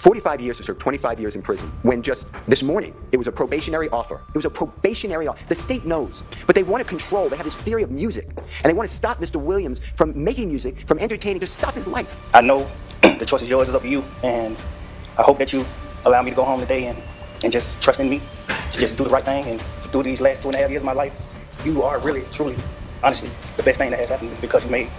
45 years to serve 25 years in prison, when just this morning, it was a probationary offer. It was a probationary offer. The state knows, but they want to control. They have this theory of music, and they want to stop Mr. Williams from making music, from entertaining, to stop his life. I know the choice is yours, it's up to you, and I hope that you allow me to go home today and just trust in me to just do the right thing. And through these last 2.5 years of my life, you are really, truly, honestly, the best thing that has happened to me, because you made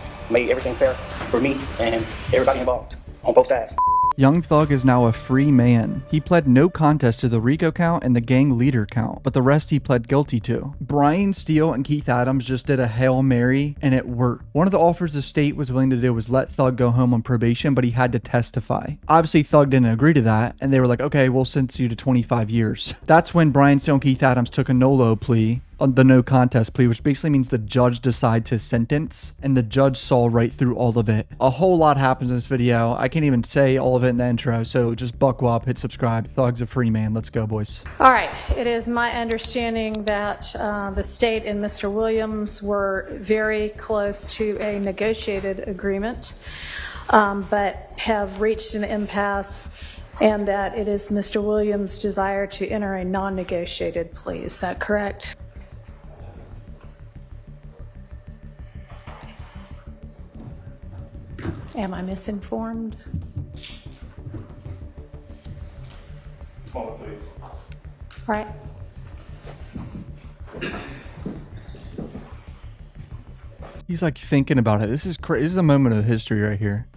everything fair for me and everybody involved on both sides. Young Thug is now a free man. He pled no contest to the RICO count and the gang leader count, but the rest he pled guilty to. Brian Steele and Keith Adams just did a Hail Mary, and it worked. One of the offers the state was willing to do was let Thug go home on probation, but he had to testify. Obviously, Thug didn't agree to that, and they were like, okay, we'll sentence you to 25 years. That's when Brian Steele and Keith Adams took a NOLO plea, the no contest plea, which basically means the judge decides his sentence, and the judge saw right through all of it. A whole lot happens in this video. I can't even say all of it in the intro, so just buckle up, hit subscribe. Thug's a free man. Let's go, boys. All right. It is my understanding that the state and Mr. Williams were very close to a negotiated agreement, but have reached an impasse, and that it is Mr. Williams' desire to enter a non-negotiated plea. Is that correct? Am I misinformed? Smaller, please. All right. He's like thinking about it. This is crazy. This is a moment of history right here.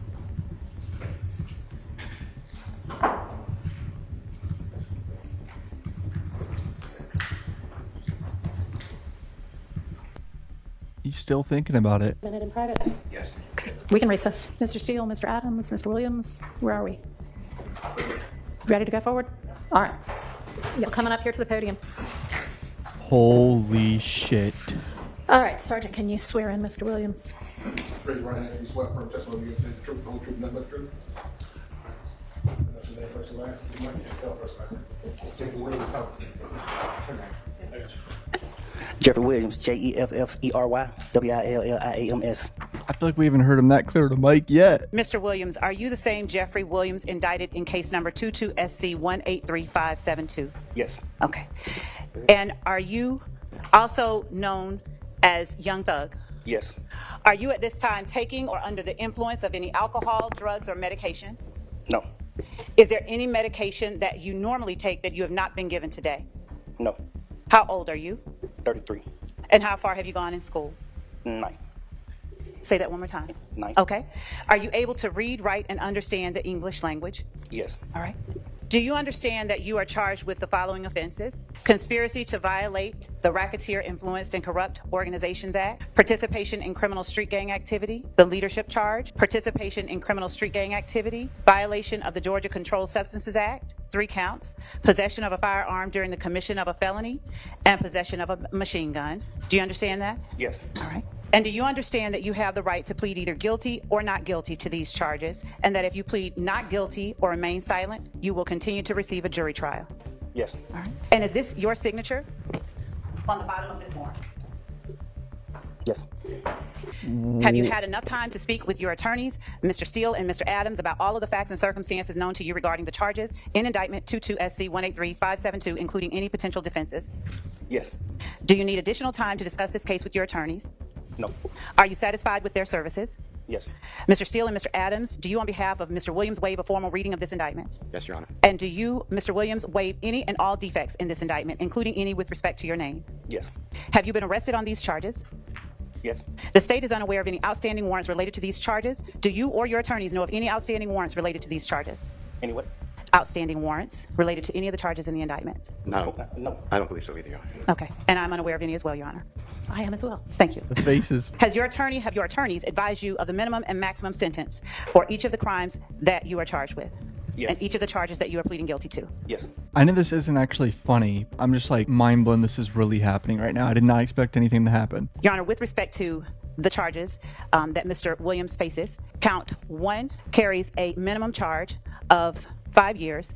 He's still thinking about it. Minute in private. Yes. Okay. We can recess. Mr. Steele, Mr. Adams, Mr. Williams, where are we? Ready to go forward? All right. Y'all coming up here to the podium. Holy shit. All right, Sergeant, can you swear in Mr. Williams? Raise your right hand. You swear firm testimony you give the truth, the whole truth, nothing but the truth. That's your name, first and last. You might just spell first and last. Jeffrey Williams. Jeffrey Williams, Jeffrey Williams. I feel like we haven't heard him that clear to mic yet. Mr. Williams, are you the same Jeffrey Williams indicted in case number 22SC183572? Yes. Okay. And are you also known as Young Thug? Yes. Are you at this time taking or under the influence of any alcohol, drugs, or medication? No. Is there any medication that you normally take that you have not been given today? No. How old are you? 33. And how far have you gone in school? 9. Say that one more time. 9. Okay. Are you able to read, write, and understand the English language? Yes. All right. Do you understand that you are charged with the following offenses? Conspiracy to violate the Racketeer Influenced and Corrupt Organizations Act, participation in criminal street gang activity, the leadership charge, participation in criminal street gang activity, violation of the Georgia Controlled Substances Act, 3 counts, possession of a firearm during the commission of a felony, and possession of a machine gun. Do you understand that? Yes. All right. And do you understand that you have the right to plead either guilty or not guilty to these charges, and that if you plead not guilty or remain silent, you will continue to receive a jury trial? Yes. All right. And is this your signature on the bottom of this form? Yes. Have you had enough time to speak with your attorneys, Mr. Steele and Mr. Adams, about all of the facts and circumstances known to you regarding the charges in indictment 22SC183572, including any potential defenses? Yes. Do you need additional time to discuss this case with your attorneys? No. Are you satisfied with their services? Yes. Mr. Steele and Mr. Adams, do you on behalf of Mr. Williams waive a formal reading of this indictment? Yes, Your Honor. And do you, Mr. Williams, waive any and all defects in this indictment, including any with respect to your name? Yes. Have you been arrested on these charges? Yes. The state is unaware of any outstanding warrants related to these charges. Do you or your attorneys know of any outstanding warrants related to these charges? Any what? Outstanding warrants related to any of the charges in the indictment? No. No. I don't believe so either, Your Honor. Okay. And I'm unaware of any as well, Your Honor. I am as well. Thank you. The faces. Have your attorneys advised you of the minimum and maximum sentence for each of the crimes that you are charged with? Yes. And each of the charges that you are pleading guilty to? Yes. I know this isn't actually funny. I'm just like mind blown this is really happening right now. I did not expect anything to happen. Your Honor, with respect to the charges that Mr. Williams faces, count 1 carries a minimum charge of 5 years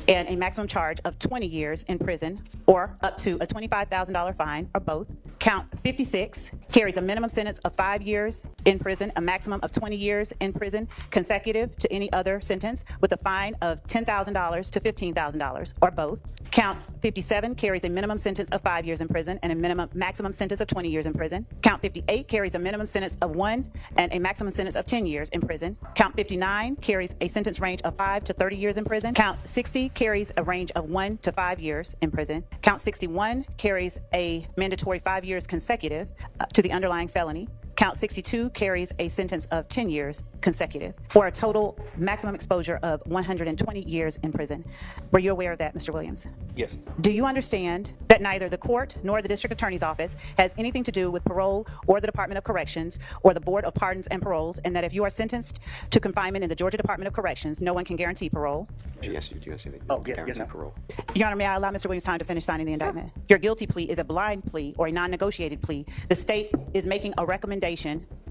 and a maximum charge of 20 years in prison, or up to a $25,000 fine, or both. Count 56 carries a minimum sentence of 5 years in prison, a maximum of 20 years in prison, consecutive to any other sentence, with a fine of $10,000 to $15,000, or both. Count 57 carries a minimum sentence of 5 years in prison and a maximum sentence of 20 years in prison. Count 58 carries a minimum sentence of 1 and a maximum sentence of 10 years in prison. Count 59 carries a sentence range of 5 to 30 years in prison. Count 60 carries a range of 1 to 5 years in prison. Count 61 carries a mandatory 5 years consecutive to the underlying felony. Count 62 carries a sentence of 10 years consecutive for a total maximum exposure of 120 years in prison. Were you aware of that, Mr. Williams? Yes. Do you understand that neither the court nor the district attorney's office has anything to do with parole or the Department of Corrections or the Board of Pardons and Paroles, and that if you are sentenced to confinement in the Georgia Department of Corrections, no one can guarantee parole? Yes, you do. Oh, yes, ma'am. Parole. Your Honor, may I allow Mr. Williams time to finish signing the indictment? Your guilty plea is a blind plea or a non-negotiated plea. The state is making a recommendation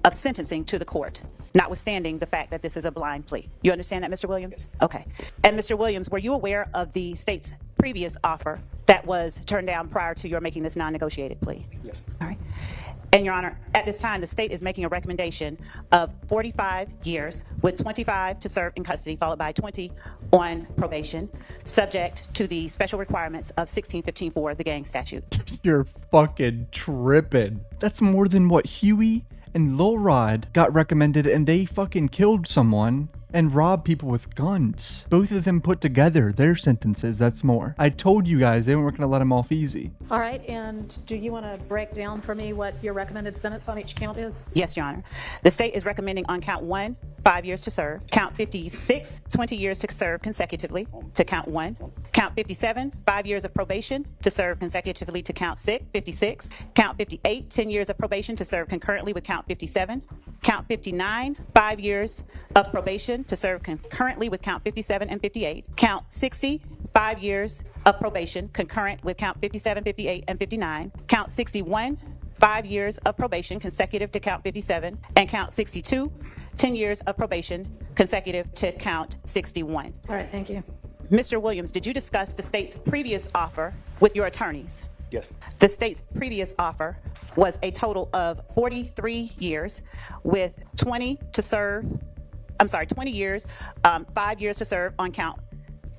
of sentencing to the court, notwithstanding the fact that this is a blind plea. You understand that, Mr. Williams? Okay. And Mr. Williams, were you aware of the state's previous offer that was turned down prior to your making this non-negotiated plea? Yes. All right. And Your Honor, at this time, the state is making a recommendation of 45 years with 25 to serve in custody, followed by 20 on probation, subject to the special requirements of 1615-4, the gang statute. You're fucking tripping. That's more than what Huey and Lil Rod got recommended, and they fucking killed someone and robbed people with guns. Both of them put together, their sentences, that's more. I told you guys they weren't gonna let them off easy. All right, and do you want to break down for me what your recommended sentence on each count is? Yes, Your Honor. The state is recommending on count 1, 5 years to serve. Count 56, 20 years to serve consecutively to count 1. Count 57, 5 years of probation to serve consecutively to count 56. Count 58, 10 years of probation to serve concurrently with count 57. Count 59, 5 years of probation to serve concurrently with count 57 and 58. Count 60, 5 years of probation concurrent with count 57, 58, and 59. Count 61, 5 years of probation consecutive to count 57. And count 62, 10 years of probation consecutive to count 61. All right, thank you. Mr. Williams, did you discuss the state's previous offer with your attorneys? Yes. The state's previous offer was a total of 43 years with 20 years, 5 years to serve on count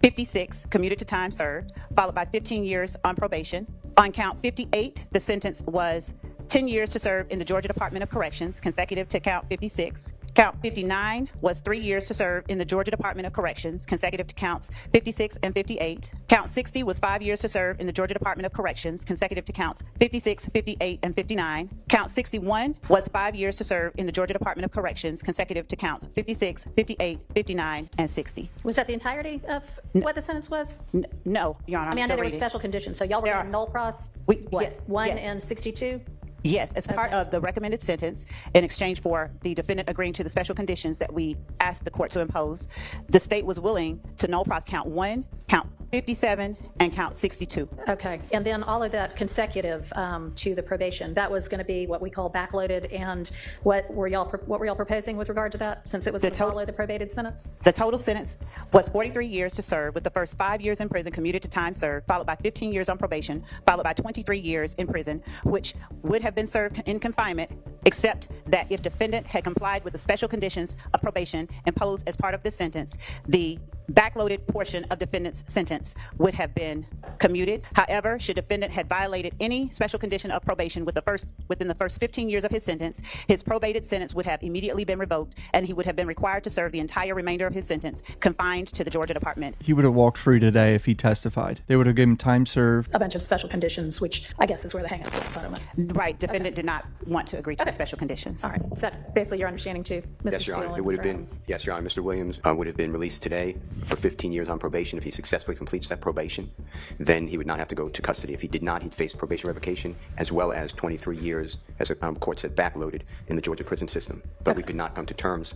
56, commuted to time served, followed by 15 years on probation. On count 58, the sentence was 10 years to serve in the Georgia Department of Corrections, consecutive to count 56. Count 59 was 3 years to serve in the Georgia Department of Corrections, consecutive to counts 56 and 58. Count 60 was 5 years to serve in the Georgia Department of Corrections, consecutive to counts 56, 58, and 59. Count 61 was 5 years to serve in the Georgia Department of Corrections, consecutive to counts 56, 58, 59, and 60. Was that the entirety of what the sentence was? No, Your Honor. I mean, I know there were special conditions, so y'all were There on are. null pros, We- what, yeah, 1 yeah. and 62? Yes, as part of the recommended sentence, in exchange for the defendant agreeing to the special conditions that we asked the court to impose, the state was willing to null pros count 1, count 57, and count 62. Okay, and then all of that consecutive to the probation, that was going to be what we call backloaded, and what were y'all proposing with regard to that, since it was going to follow the probated sentence? The total sentence was 43 years to serve, with the first 5 years in prison commuted to time served, followed by 15 years on probation, followed by 23 years in prison, which would have been served in confinement, except that if defendant had complied with the special conditions of probation imposed as part of this sentence, the backloaded portion of defendant's sentence would have been commuted. However, should defendant had violated any special condition of probation within the first 15 years of his sentence, his probated sentence would have immediately been revoked, and he would have been required to serve the entire remainder of his sentence confined to the Georgia Department. He would have walked free today if he testified. They would have given him time served. A bunch of special conditions, which I guess is where the hang-up is, I don't know. Right, defendant did not want to agree to the special conditions. All right, is that basically your understanding too, Mr. Yes, Your Steele Honor. and It would Mr. have been, Adams? yes, Your Honor. Mr. Williams would have been released today for 15 years on probation if he successfully completes that probation. Then he would not have to go to custody. If he did not, he'd face probation revocation as well as 23 years, as the court said, backloaded in the Georgia prison system. But we could not come to terms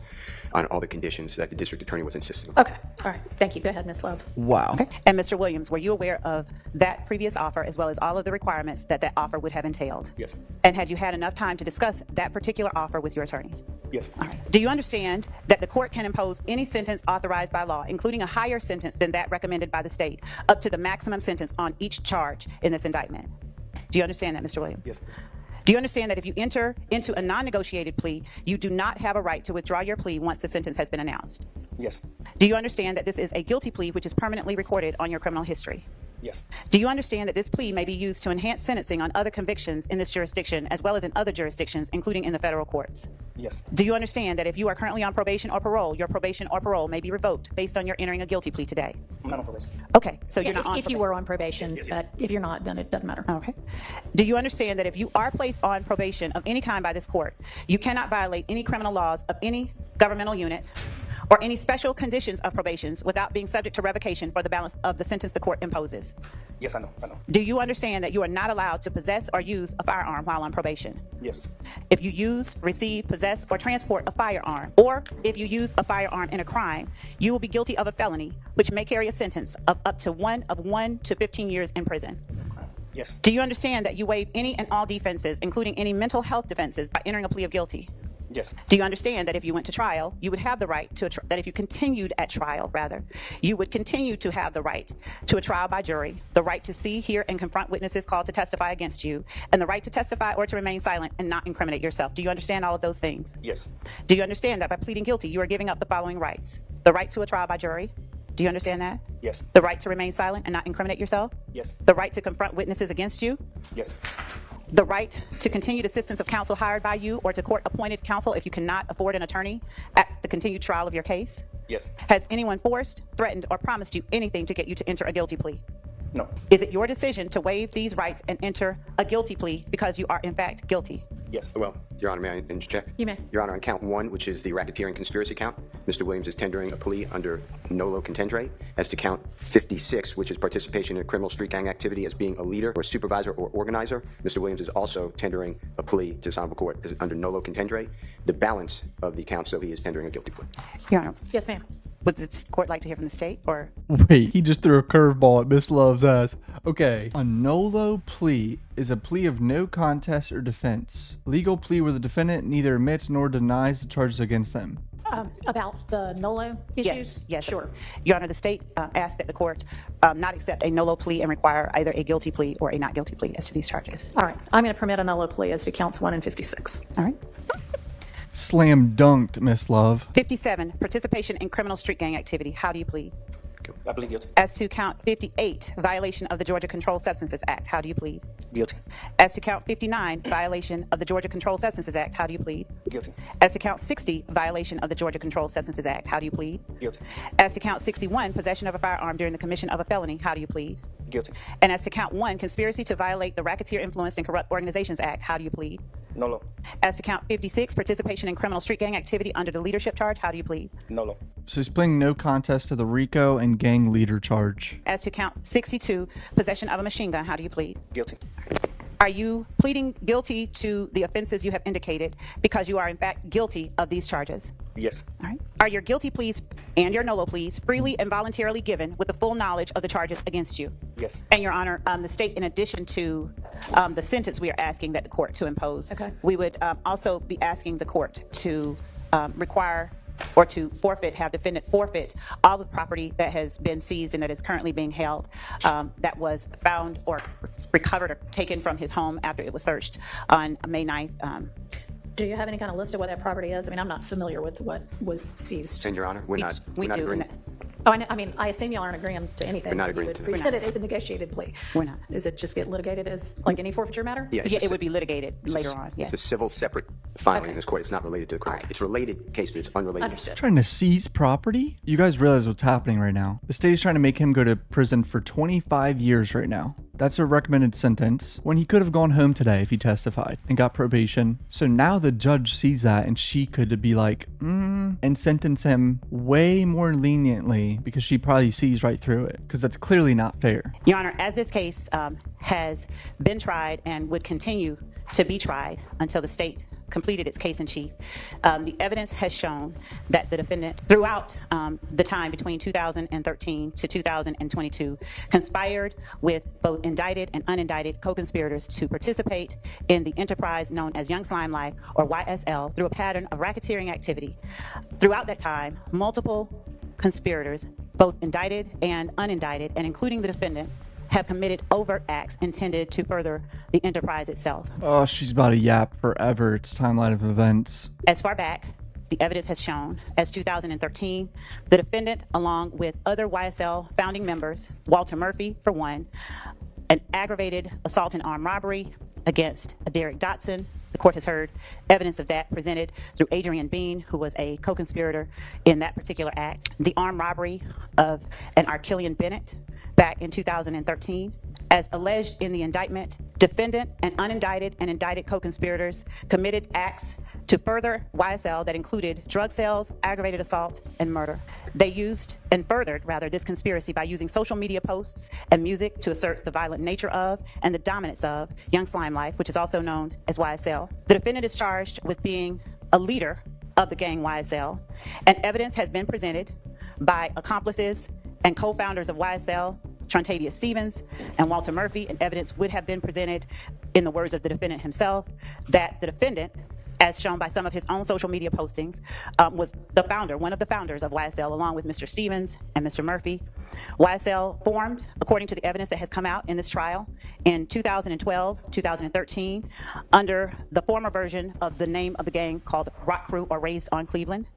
on all the conditions that the district attorney was insisting on. Okay, all right, thank you. Go ahead, Ms. Love. Wow. And Mr. Williams, were you aware of that previous offer as well as all of the requirements that that offer would have entailed? Yes. And had you had enough time to discuss that particular offer with your attorneys? Yes. All right. Do you understand that the court can impose any sentence authorized by law, including a higher sentence than that recommended by the state, up to the maximum sentence on each charge in this indictment? Do you understand that, Mr. Williams? Yes. Do you understand that if you enter into a non-negotiated plea, you do not have a right to withdraw your plea once the sentence has been announced? Yes. Do you understand that this is a guilty plea which is permanently recorded on your criminal history? Yes. Do you understand that this plea may be used to enhance sentencing on other convictions in this jurisdiction as well as in other jurisdictions, including in the federal courts? Yes. Do you understand that if you are currently on probation or parole, your probation or parole may be revoked based on your entering a guilty plea today? I'm not on probation. Okay, so you're not on If you were on probation, but if you're not, then it doesn't matter. Okay. Do you understand that if you are placed on probation of any kind by this court, you cannot violate any criminal laws of any governmental unit or any special conditions of probations without being subject to revocation for the balance of the sentence the court imposes? Yes, I know. I know. Do you understand that you are not allowed to possess or use a firearm while on probation? Yes. If you use, receive, possess, or transport a firearm, or if you use a firearm in a crime, you will be guilty of a felony, which may carry a sentence of up to 1 to 15 years in prison. Yes. Do you understand that you waive any and all defenses, including any mental health defenses, by entering a plea of guilty? Yes. Do you understand that if you went to trial, you would have the right to that if you continued at trial, rather, you would continue to have the right to a trial by jury, the right to see, hear, and confront witnesses called to testify against you, and the right to testify or to remain silent and not incriminate yourself? Do you understand all of those things? Yes. Do you understand that by pleading guilty, you are giving up the following rights? The right to a trial by jury. Do you understand that? Yes. The right to remain silent and not incriminate yourself. Yes. The right to confront witnesses against you. Yes. The right to continued assistance of counsel hired by you or to court-appointed counsel if you cannot afford an attorney at the continued trial of your case. Yes. Has anyone forced, threatened, or promised you anything to get you to enter a guilty plea? No. Is it your decision to waive these rights and enter a guilty plea because you are in fact guilty? Yes. Well, Your Honor, may I interject? You may. Your Honor, on count 1, which is the racketeering conspiracy count, Mr. Williams is tendering a plea under NOLO contendere. As to count 56, which is participation in a criminal street gang activity as being a leader or supervisor or organizer, Mr. Williams is also tendering a plea to this honorable court under NOLO contendere. The balance of the counts, so he is tendering a guilty plea. Your Honor, Yes, ma'am. would the court like to hear from the state or? Wait, he just threw a curveball at Miss Love's ass. Okay. A NOLO plea is a plea of no contest or defense. Legal plea where the defendant neither admits nor denies the charges against them. About the NOLO issues? Yes, yes. Sure. Your Honor, the state asked that the court not accept a NOLO plea and require either a guilty plea or a not guilty plea as to these charges. All right. I'm going to permit a NOLO plea as to counts 1 and 56. All right. Slam dunked, Miss Love. 57, participation in criminal street gang activity. How do you plead? I plead guilty. As to count 58, violation of the Georgia Controlled Substances Act. How do you plead? Guilty. As to count 59, violation of the Georgia Controlled Substances Act. How do you plead? Guilty. As to count 60, violation of the Georgia Controlled Substances Act. How do you plead? Guilty. As to count 61, possession of a firearm during the commission of a felony. How do you plead? Guilty. And as to count 1, conspiracy to violate the Racketeer Influenced and Corrupt Organizations Act. How do you plead? NOLO. As to count 56, participation in criminal street gang activity under the leadership charge. How do you plead? NOLO. So he's pleading no contest to the RICO and gang leader charge. As to count 62, possession of a machine gun. How do you plead? Guilty. Are you pleading guilty to the offenses you have indicated because you are in fact guilty of these charges? Yes. All right. Are your guilty pleas and your NOLO pleas freely and voluntarily given with the full knowledge of the charges against you? Yes. And Your Honor, the state, in addition to the sentence we are asking that the court to impose, Okay. we would also be asking the court to require or to have defendant forfeit all the property that has been seized and that is currently being held that was found or recovered or taken from his home after it was searched on May 9th. Do you have any kind of list of what that property is? I mean, I'm not familiar with what was seized. And Your Honor, we're not do. agreeing. Oh, I mean, I assume y'all aren't agreeing to anything. We're not You agreeing would to that. present it as a negotiated plea. We're not. Does it just get litigated as like any forfeiture matter? Yeah, Yeah, it would be litigated later on. It's Yes. a civil separate filing Okay. in this court. It's not related to the criminal. All right. It's a related case, but it's unrelated. Understood. Trying to seize property? You guys realize what's happening right now. The state is trying to make him go to prison for 25 years right now. That's a recommended sentence when he could have gone home today if he testified and got probation. So now the judge sees that and she could be like, and sentence him way more leniently because she probably sees right through it because that's clearly not fair. Your Honor, as this case has been tried and would continue to be tried until the state completed its case in chief, the evidence has shown that the defendant, throughout the time between 2013 to 2022, conspired with both indicted and unindicted co-conspirators to participate in the enterprise known as Young Slime Life, or YSL, through a pattern of racketeering activity. Throughout that time, multiple conspirators, both indicted and unindicted, and including the defendant, have committed overt acts intended to further the enterprise itself. Oh, she's about to yap forever. It's timeline of events. As far back, the evidence has shown, as 2013, the defendant, along with other YSL founding members, Walter Murphy, for one, an aggravated assault and armed robbery against Derek Dotson. The court has heard evidence of that presented through Adrian Bean, who was a co-conspirator in that particular act. The armed robbery of an Archillian Bennett back in 2013. As alleged in the indictment, defendant and unindicted and indicted co-conspirators committed acts to further YSL that included drug sales, aggravated assault, and murder. They used and furthered, rather, this conspiracy by using social media posts and music to assert the violent nature of and the dominance of Young Slime Life, which is also known as YSL. The defendant is charged with being a leader of the gang YSL, and evidence has been presented by accomplices and co-founders of YSL, Trontavia Stevens and Walter Murphy, and evidence would have been presented, in the words of the defendant himself, that the defendant, as shown by some of his own social media postings, was the founder, one of the founders of YSL, along with Mr. Stevens and Mr. Murphy. YSL formed, according to the evidence that has come out in this trial, in 2012, 2013, under the former version of the name of the gang called Rock Crew or Raised on Cleveland.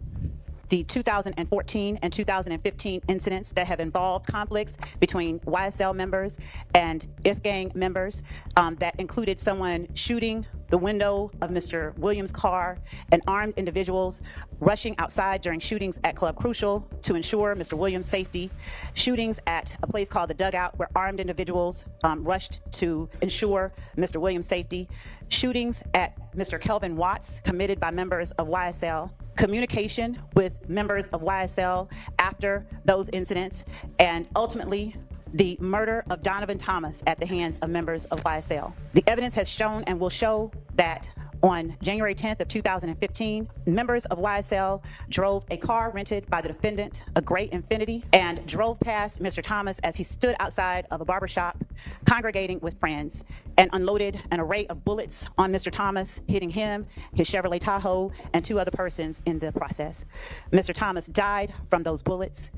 The 2014 and 2015 incidents that have involved conflicts between YSL members and IF gang members that included someone shooting the window of Mr. Williams' car and armed individuals rushing outside during shootings at Club Crucial to ensure Mr. Williams' safety, shootings at a place called the Dugout where armed individuals rushed to ensure Mr. Williams' safety, shootings at Mr. Kelvin Watts committed by members of YSL, communication with members of YSL after those incidents, and ultimately the murder of Donovan Thomas at the hands of members of YSL. The evidence has shown and will show that on January 10th of 2015, members of YSL drove a car rented by the defendant, a gray Infiniti, and drove past Mr. Thomas as he stood outside of a barbershop congregating with friends, and unloaded an array of bullets on Mr. Thomas, hitting him, his Chevrolet Tahoe, and two other persons in the process. Mr. Thomas died from those bullets.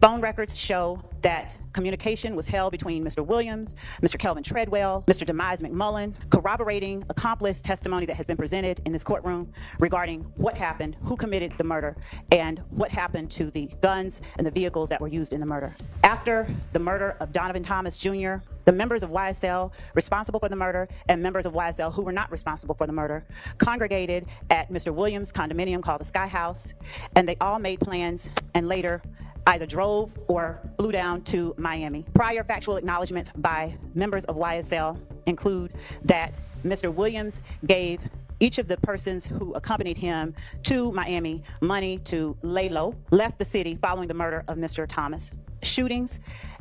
Phone records show that communication was held between Mr. Williams, Mr. Kelvin Treadwell, Mr. Demise McMullen, corroborating accomplice testimony that has been presented in this courtroom regarding what happened, who committed the murder, and what happened to the guns and the vehicles that were used in the murder. After the murder of Donovan Thomas Jr., the members of YSL responsible for the murder and members of YSL who were not responsible for the murder congregated at Mr. Williams' condominium called the Sky House, and they all made plans and later either drove or flew down to Miami. Prior factual acknowledgments by members of YSL include that Mr. Williams gave each of the persons who accompanied him to Miami money to lay low, left the city following the murder of Mr. Thomas. Shootings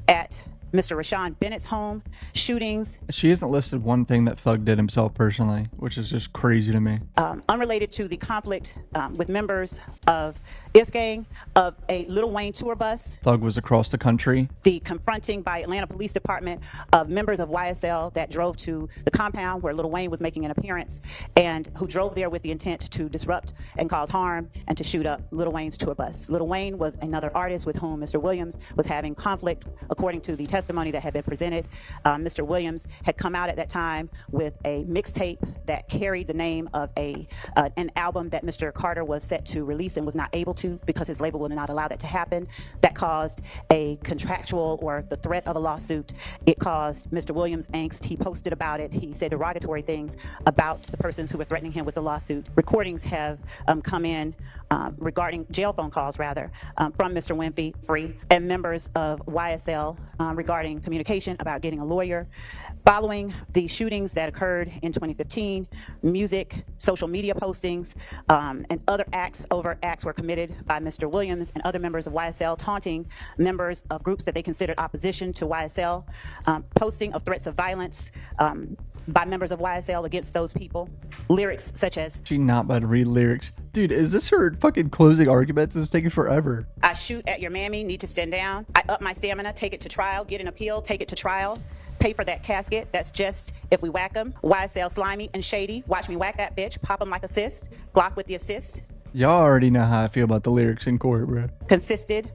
at Mr. Rashawn Bennett's home, shootings. She hasn't listed one thing that Thug did himself personally, which is just crazy to me. Unrelated to the conflict with members of IF gang, of a Lil Wayne tour bus. Thug was across the country. The confronting by Atlanta Police Department of members of YSL that drove to the compound where Lil Wayne was making an appearance, and who drove there with the intent to disrupt and cause harm and to shoot up Lil Wayne's tour bus. Lil Wayne was another artist with whom Mr. Williams was having conflict, according to the testimony that had been presented. Mr. Williams had come out at that time with a mixtape that carried the name of an album that Mr. Carter was set to release and was not able to because his label would not allow that to happen. That caused a contractual or the threat of a lawsuit. It caused Mr. Williams angst. He posted about it. He said derogatory things about the persons who were threatening him with the lawsuit. Recordings have come in regarding jail phone calls, rather, from Mr. Winfrey and members of YSL regarding communication about getting a lawyer. Following the shootings that occurred in 2015, music, social media postings, and other acts, overt acts were committed by Mr. Williams and other members of YSL, taunting members of groups that they considered opposition to YSL, posting of threats of violence by members of YSL against those people. Lyrics such as, She not about to read lyrics. Dude, is this her fucking closing arguments? This is taking forever. I shoot at your mammy, need to stand down. I up my stamina, take it to trial, get an appeal, take it to trial. Pay for that casket, that's just if we whack them. YSL slimy and shady, watch me whack that bitch, pop them like assist, Glock with the assist. Y'all already know how I feel about the lyrics in court, bro. Consisted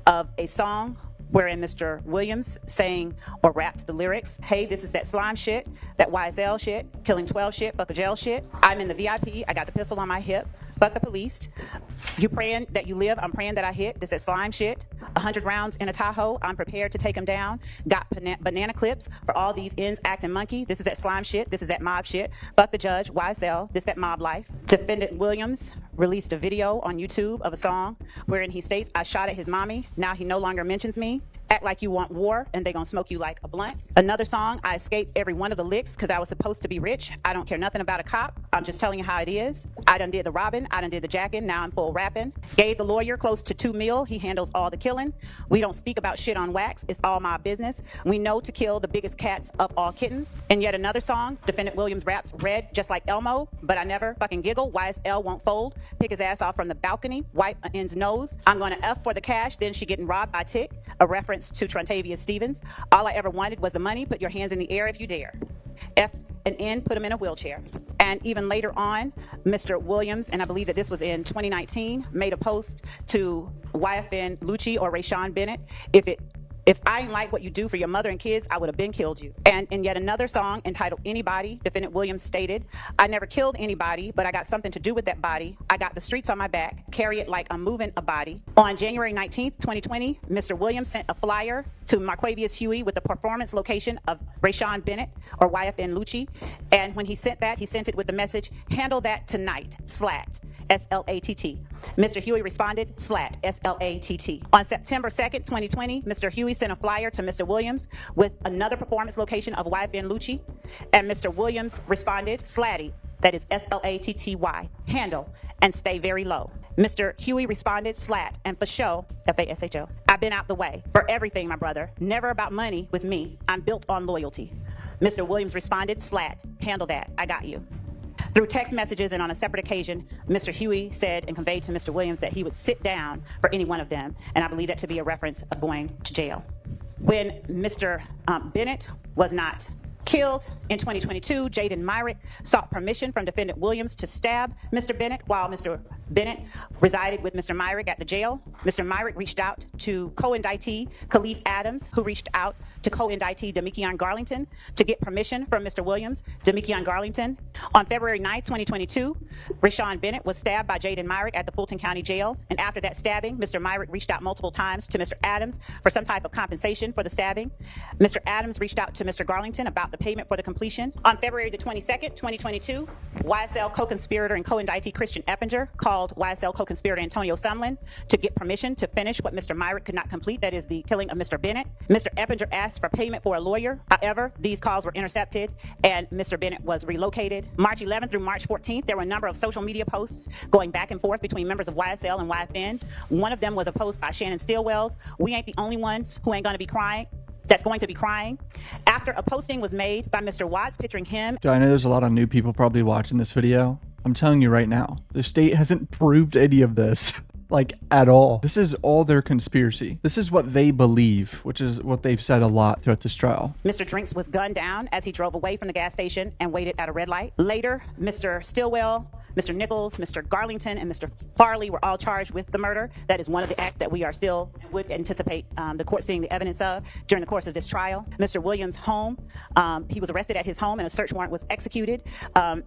of a song wherein Mr. Williams sang or rapped the lyrics, hey, this is that slime shit, that YSL shit, killing 12 shit, fuck a jail shit. I'm in the VIP, I got the pistol on my hip, fuck the police. You praying that you live, I'm praying that I hit, this that slime shit. 100 rounds in a Tahoe, I'm prepared to take them down. Got banana clips for all these ends acting monkey. This is that slime shit, this is that mob shit. Fuck the judge, YSL, this that mob life. Defendant Williams released a video on YouTube of a song wherein he states, I shot at his mommy, now he no longer mentions me. Act like you want war and they gonna smoke you like a blunt. Another song, I escaped every one of the licks because I was supposed to be rich. I don't care nothing about a cop. I'm just telling you how it is. I done did the robbing, I done did the jacking, now I'm full rapping. Gave the lawyer close to $2 million, he handles all the killing. We don't speak about shit on wax, it's all my business. We know to kill the biggest cats of all kittens. And yet another song, Defendant Williams raps red just like Elmo, but I never fucking giggle, YSL won't fold. Pick his ass off from the balcony, wipe an end's nose. I'm gonna F for the cash, then she getting robbed by Tick, a reference to Trontavia Stevens. All I ever wanted was the money, put your hands in the air if you dare. F and N, put him in a wheelchair. And even later on, Mr. Williams, and I believe that this was in 2019, made a post to YFN LUCCI or Rayshawn Bennett, if I ain't like what you do for your mother and kids, I would have been killed you. And in yet another song entitled Anybody, Defendant Williams stated, I never killed anybody, but I got something to do with that body. I got the streets on my back, carry it like I'm moving a body. On January 19th, 2020, Mr. Williams sent a flyer to Marquavius Huey with the performance location of Rayshawn Bennett or YFN LUCCI. And when he sent that, he sent it with the message, handle that tonight, SLAT. S-L-A-T-T. Mr. Huey responded, SLAT, S-L-A-T-T. On September 2nd, 2020, Mr. Huey sent a flyer to Mr. Williams with another performance location of YFN LUCCI, and Mr. Williams responded, SLATTY, that is S-L-A-T-T-Y, handle, and stay very low. Mr. Huey responded, SLAT, and for show, F-A-S-H-O. I've been out the way. For everything, my brother. Never about money with me. I'm built on loyalty. Mr. Williams responded, SLAT, handle that, I got you. Through text messages and on a separate occasion, Mr. Huey said and conveyed to Mr. Williams that he would sit down for any one of them, and I believe that to be a reference of going to jail. When Mr. Bennett was not killed in 2022, Jaden Myrick sought permission from Defendant Williams to stab Mr. Bennett while Mr. Bennett resided with Mr. Myrick at the jail. Mr. Myrick reached out to co-indictee Khalif Adams, who reached out to co-indictee Demikion Garlington to get permission from Mr. Williams, Demikion Garlington. On February 9th, 2022, Rayshawn Bennett was stabbed by Jaden Myrick at the Fulton County Jail, and after that stabbing, Mr. Myrick reached out multiple times to Mr. Adams for some type of compensation for the stabbing. Mr. Adams reached out to Mr. Garlington about the payment for the completion. On February the 22nd, 2022, YSL co-conspirator and co-indictee Christian Eppinger called YSL co-conspirator Antonio Sumlin to get permission to finish what Mr. Myrick could not complete, that is the killing of Mr. Bennett. Mr. Eppinger asked for payment for a lawyer. However, these calls were intercepted and Mr. Bennett was relocated. March 11th through March 14th, there were a number of social media posts going back and forth between members of YSL and YFN. One of them was a post by Shannon Stillwells. We ain't the only ones who ain't gonna be crying. That's going to be crying. After a posting was made by Mr. Watts picturing him. I know there's a lot of new people probably watching this video. I'm telling you right now, the state hasn't proved any of this. Like, at all. This is all their conspiracy. This is what they believe, which is what they've said a lot throughout this trial. Mr. Drinks was gunned down as he drove away from the gas station and waited at a red light. Later, Mr. Stillwell, Mr. Nichols, Mr. Garlington, and Mr. Farley were all charged with the murder. That is one of the acts that we are still would anticipate the court seeing the evidence of during the course of this trial. Mr. Williams' home, he was arrested at his home and a search warrant was executed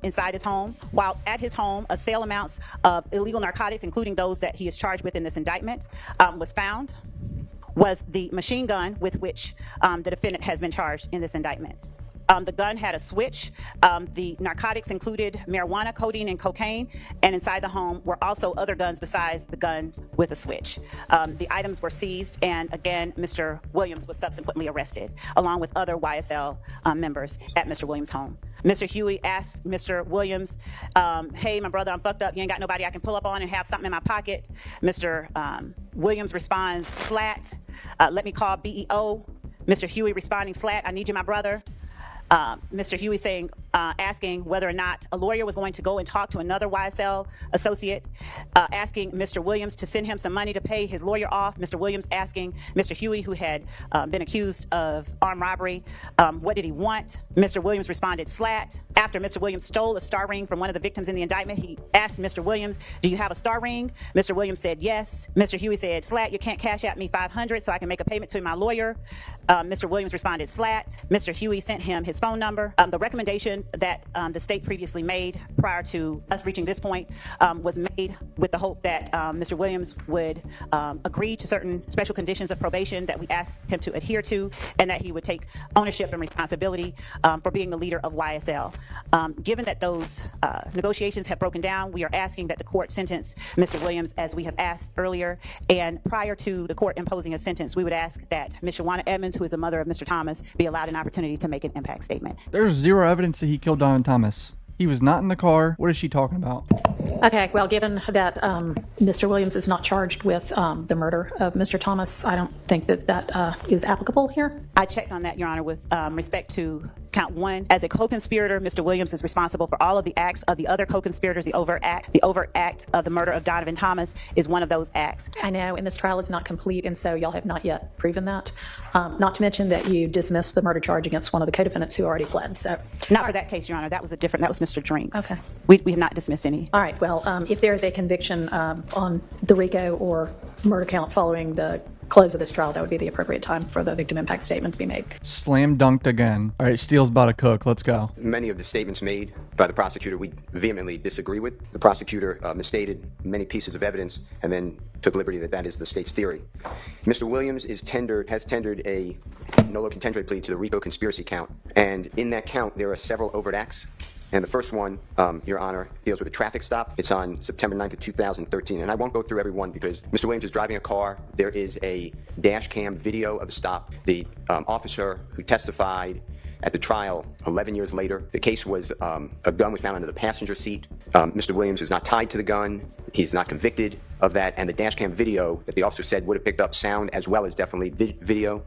inside his home. While at his home, a sale amounts of illegal narcotics, including those that he is charged with in this indictment, was found. Was the machine gun with which the defendant has been charged in this indictment. The gun had a switch. The narcotics included marijuana, codeine, and cocaine. And inside the home were also other guns besides the guns with a switch. The items were seized, and again, Mr. Williams was subsequently arrested, along with other YSL members at Mr. Williams' home. Mr. Huey asked Mr. Williams, hey, my brother, I'm fucked up. You ain't got nobody I can pull up on and have something in my pocket. Mr. Williams responds, SLAT, let me call BEO. Mr. Huey responding, SLAT, I need you, my brother. Mr. Huey saying, asking whether or not a lawyer was going to go and talk to another YSL associate, asking Mr. Williams to send him some money to pay his lawyer off. Mr. Williams asking Mr. Huey, who had been accused of armed robbery, what did he want? Mr. Williams responded, SLAT. After Mr. Williams stole a star ring from one of the victims in the indictment, he asked Mr. Williams, "Do you have a star ring?" Mr. Williams said yes. Mr. Huey said, "Slat, you can't cash out me $500 so I can make a payment to my lawyer." Mr. Williams responded, "Slat." Mr. Huey sent him his phone number. The recommendation that the state previously made prior to us reaching this point was made with the hope that Mr. Williams would agree to certain special conditions of probation that we asked him to adhere to, and that he would take ownership and responsibility for being the leader of YSL. Given that those negotiations have broken down, we are asking that the court sentence Mr. Williams as we have asked earlier, and prior to the court imposing a sentence, we would ask that Ms. Shawana Edmonds, who is the mother of Mr. Thomas, be allowed an opportunity to make an impact statement. There's zero evidence that he killed Donovan Thomas. He was not in the car. What is she talking about? Okay, well, given that Mr. Williams is not charged with the murder of Mr. Thomas, I don't think that that is applicable here. I checked on that, Your Honor, with respect to count 1. As a co-conspirator, Mr. Williams is responsible for all of the acts of the other co-conspirators. The overt act of the murder of Donovan Thomas is one of those acts. I know, and this trial is not complete, and so y'all have not yet proven that. Not to mention that you dismissed the murder charge against one of the co-defendants who already pled. So, not for that case, Your Honor. That was Mr. Drinks. Okay. We have not dismissed any. all right, well, if there is a conviction on the RICO or murder count following the close of this trial, that would be the appropriate time for the victim impact statement to be made. Slam dunked again. All right, Steele's about to cook. Let's go. Many of the statements made by the prosecutor we vehemently disagree with. The prosecutor misstated many pieces of evidence and then took liberty that that is the state's theory. Mr. Williams has tendered a NOLO contendere plea to the RICO conspiracy count, and in that count there are several overt acts. And the first one, Your Honor, deals with a traffic stop. It's on September 9th of 2013. And I won't go through every one because Mr. Williams is driving a car. There is a dash cam video of the stop. The officer who testified at the trial 11 years later, the case was a gun was found under the passenger seat. Mr. Williams is not tied to the gun. He's not convicted of that. And the dash cam video that the officer said would have picked up sound as well as definitely video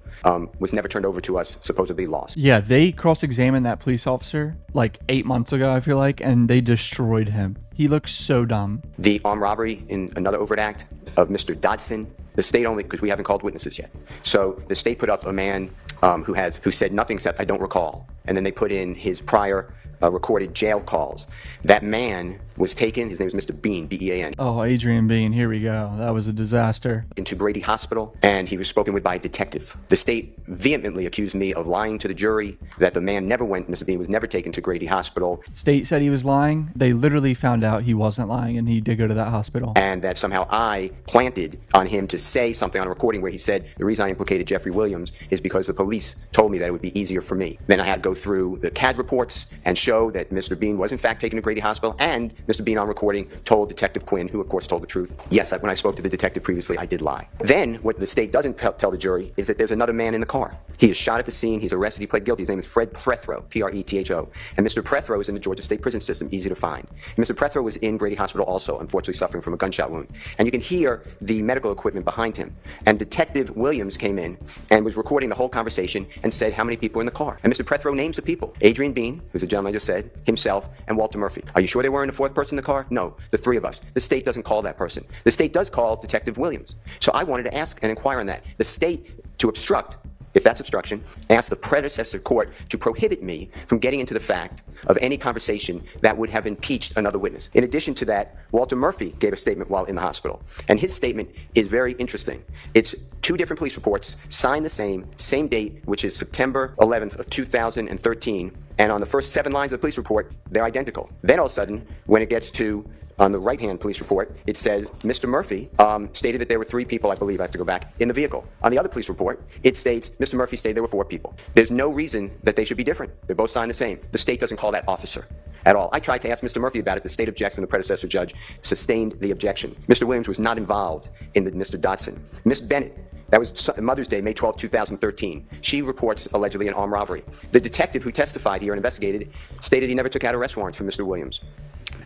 was never turned over to us, supposedly lost. Yeah, they cross-examined that police officer like 8 months ago, I feel like, and they destroyed him. He looks so dumb. The armed robbery in another overt act of Mr. Dodson, the state only, because we haven't called witnesses yet. So the state put up a man who said nothing except "I don't recall," and then they put in his prior recorded jail calls. That man was taken, his name is Mr. Bean, B-E-A-N. Oh, Adrian Bean, here we go. That was a disaster. Into Grady Hospital, and he was spoken with by a detective. The state vehemently accused me of lying to the jury, that the man never went, Mr. Bean was never taken to Grady Hospital. State said he was lying. They literally found out he wasn't lying, and he did go to that hospital. And that somehow I planted on him to say something on a recording where he said, the reason I implicated Jeffrey Williams is because the police told me that it would be easier for me. Then I had to go through the CAD reports and show that Mr. Bean was in fact taken to Grady Hospital, and Mr. Bean on recording told Detective Quinn, who of course told the truth. Yes, when I spoke to the detective previously, I did lie. Then what the state doesn't tell the jury is that there's another man in the car. He is shot at the scene, he's arrested, he pled guilty. His name is Fred Prethro, P-R-E-T-H-O. And Mr. Prethro is in the Georgia State Prison System, easy to find. And Mr. Prethro was in Grady Hospital also, unfortunately suffering from a gunshot wound. And you can hear the medical equipment behind him. And Detective Williams came in and was recording the whole conversation and said how many people were in the car. And Mr. Prethro names the people. Adrian Bean, who's the gentleman I just said, himself, and Walter Murphy. Are you sure they weren't the fourth person in the car? No, the three of us. The state doesn't call that person. The state does call Detective Williams. So I wanted to ask and inquire on that. The state, to obstruct, if that's obstruction, asked the predecessor court to prohibit me from getting into the fact of any conversation that would have impeached another witness. In addition to that, Walter Murphy gave a statement while in the hospital. And his statement is very interesting. It's two different police reports, signed the same date, which is September 11th of 2013. And on the first 7 lines of the police report, they're identical. Then all of a sudden, when it gets to on the right-hand police report, it says Mr. Murphy stated that there were 3 people, I believe, I have to go back, in the vehicle. On the other police report, it states Mr. Murphy stated there were 4 people. There's no reason that they should be different. They're both signed the same. The state doesn't call that officer at all. I tried to ask Mr. Murphy about it. The state objects, and the predecessor judge sustained the objection. Mr. Williams was not involved in the Mr. Dodson. Miss Bennett, that was Mother's Day, May 12, 2013. She reports allegedly an armed robbery. The detective who testified here and investigated stated he never took out arrest warrants for Mr. Williams.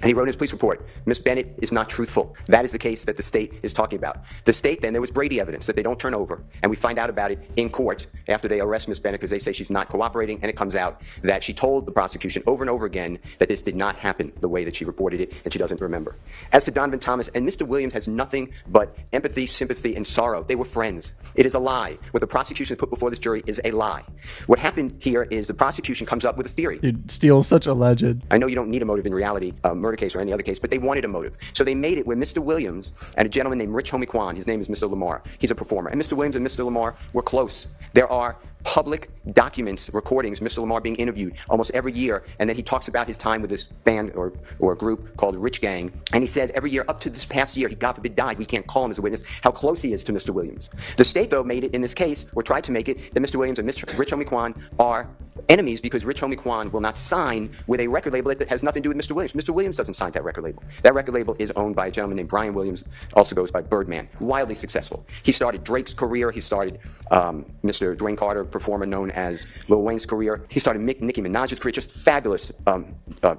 And he wrote in his police report, Miss Bennett is not truthful. That is the case that the state is talking about. The state, then, there was Brady evidence that they don't turn over, and we find out about it in court after they arrest Miss Bennett because they say she's not cooperating, and it comes out that she told the prosecution over and over again that this did not happen the way that she reported it, and she doesn't remember. As to Donovan Thomas, and Mr. Williams has nothing but empathy, sympathy, and sorrow. They were friends. It is a lie. What the prosecution put before this jury is a lie. What happened here is the prosecution comes up with a theory. Dude, Steele's such a legend. I know you don't need a motive in reality, murder case or any other case, but they wanted a motive. So they made it where Mr. Williams and a gentleman named Rich Homie Quan, his name is Mr. Lamar, he's a performer, and Mr. Williams and Mr. Lamar were close. There are public documents, recordings, Mr. Lamar being interviewed almost every year, and then he talks about his time with this band or group called Rich Gang, and he says every year up to this past year, he God forbid died, we can't call him as a witness, how close he is to Mr. Williams. The state, though, made it in this case, or tried to make it, that Mr. Williams and Mr. Rich Homie Quan are enemies because Rich Homie Quan will not sign with a record label that has nothing to do with Mr. Williams. Mr. Williams doesn't sign that record label. That record label is owned by a gentleman named Brian Williams, also goes by Birdman, wildly successful. He started Drake's career, he started Mr. Dwayne Carter, performer known as Lil Wayne's career. He started Nicki Minaj's career, just fabulous,